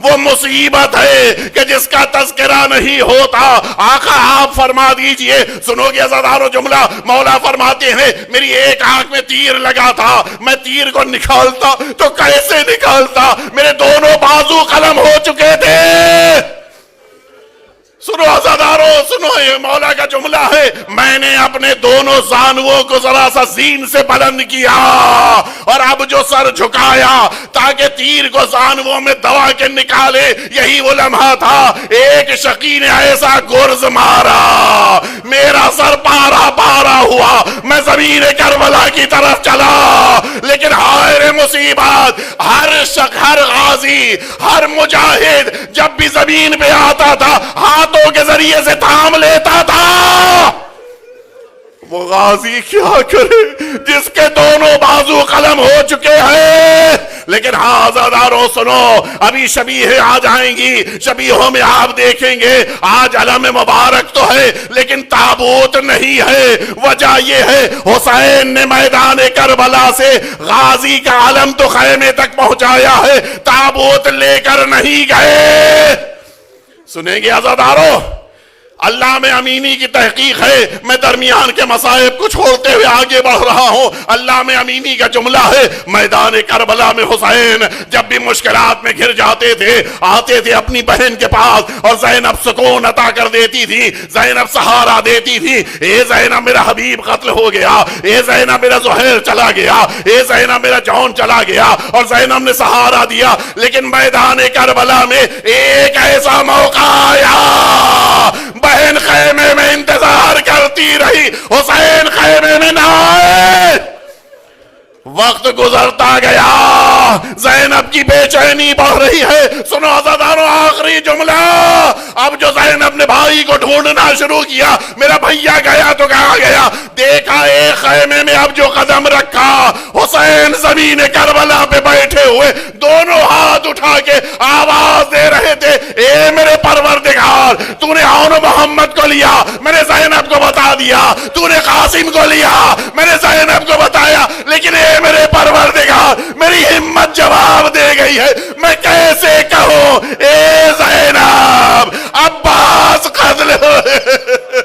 وہ مصیبت ہے کہ جس کا تذکرہ نہیں ہوتا. آقا آپ فرما دیجئے. سنو گے عزادارو جملہ مولا فرماتے ہیں میری ایک آنکھ میں تیر لگا تھا, میں تیر کو نکالتا تو کیسے نکالتا, میرے دونوں بازو قلم ہو چکے تھے. سنو عزادارو سنو, یہ مولا کا جملہ ہے, میں نے اپنے دونوں زانووں کو ذرا سا زین سے بلند کیا اور اب جو سر جھکایا تاکہ تیر کو زانووں میں دبا کے نکالے, یہی وہ لمحہ تھا. ایک شقی نے ایسا گرز مارا, میرا سر پارا پارا ہوا, میں زمین کربلا کی طرف چلا. لیکن ہائے مصیبت, ہر غازی, ہر مجاہد جب بھی زمین پہ آتا تھا ہاتھوں کے ذریعے سے تھام لیتا تھا. وہ غازی کیا کرے جس کے دونوں بازو قلم ہو چکے ہیں. لیکن ہاں عزادارو سنو, ابھی شبیہیں آ جائیں گی, شبیہوں میں آپ دیکھیں گے آج علم مبارک تو ہے لیکن تابوت نہیں ہے. وجہ یہ ہے حسین نے میدان کربلا سے غازی کا علم تو خیمے تک پہنچایا ہے, تابوت لے کر نہیں گئے. سنیں گے عزادارو, علامہ امینی کی تحقیق ہے, میں درمیان کے مصائب کو چھوڑتے ہوئے آگے بڑھ رہا ہوں. علامہ امینی کا جملہ ہے میدان کربلا میں حسین جب بھی مشکلات میں گھر جاتے تھے آتے تھے اپنی بہن کے پاس اور زینب سکون عطا کر دیتی تھی, زینب سہارا دیتی تھی. اے زینب میرا حبیب قتل ہو گیا, اے زینب میرا زہیر چلا گیا, اے زینب میرا جون چلا گیا, اور زینب نے سہارا دیا. لیکن میدان کربلا میں ایک ایسا موقع آیا, بہن خیمے میں انتظار کرتی رہی, حسین خیمے میں نہ آئے. وقت گزرتا گیا, زینب کی بے چینی بڑھ رہی ہے. سنو عزادارو آخری جملہ, اب جو زینب نے بھائی کو ڈھونڈنا شروع کیا, میرا بھیا گیا تو کہاں گیا, دیکھا ایک خیمے میں اب جو قدم رکھا حسین زمین کربلا پہ بیٹھے ہوئے دونوں ہاتھ اٹھا کے آواز دے رہے تھے, اے میرے پروردگار, تو نے عون محمد کو لیا, میں نے زینب کو بتا دیا, تو نے قاسم کو لیا, میں نے زینب کو بتایا, لیکن اے میرے پروردگار میری ہمت جواب دے گئی ہے, میں کیسے کہوں اے زینب عباس قتل ہوئے.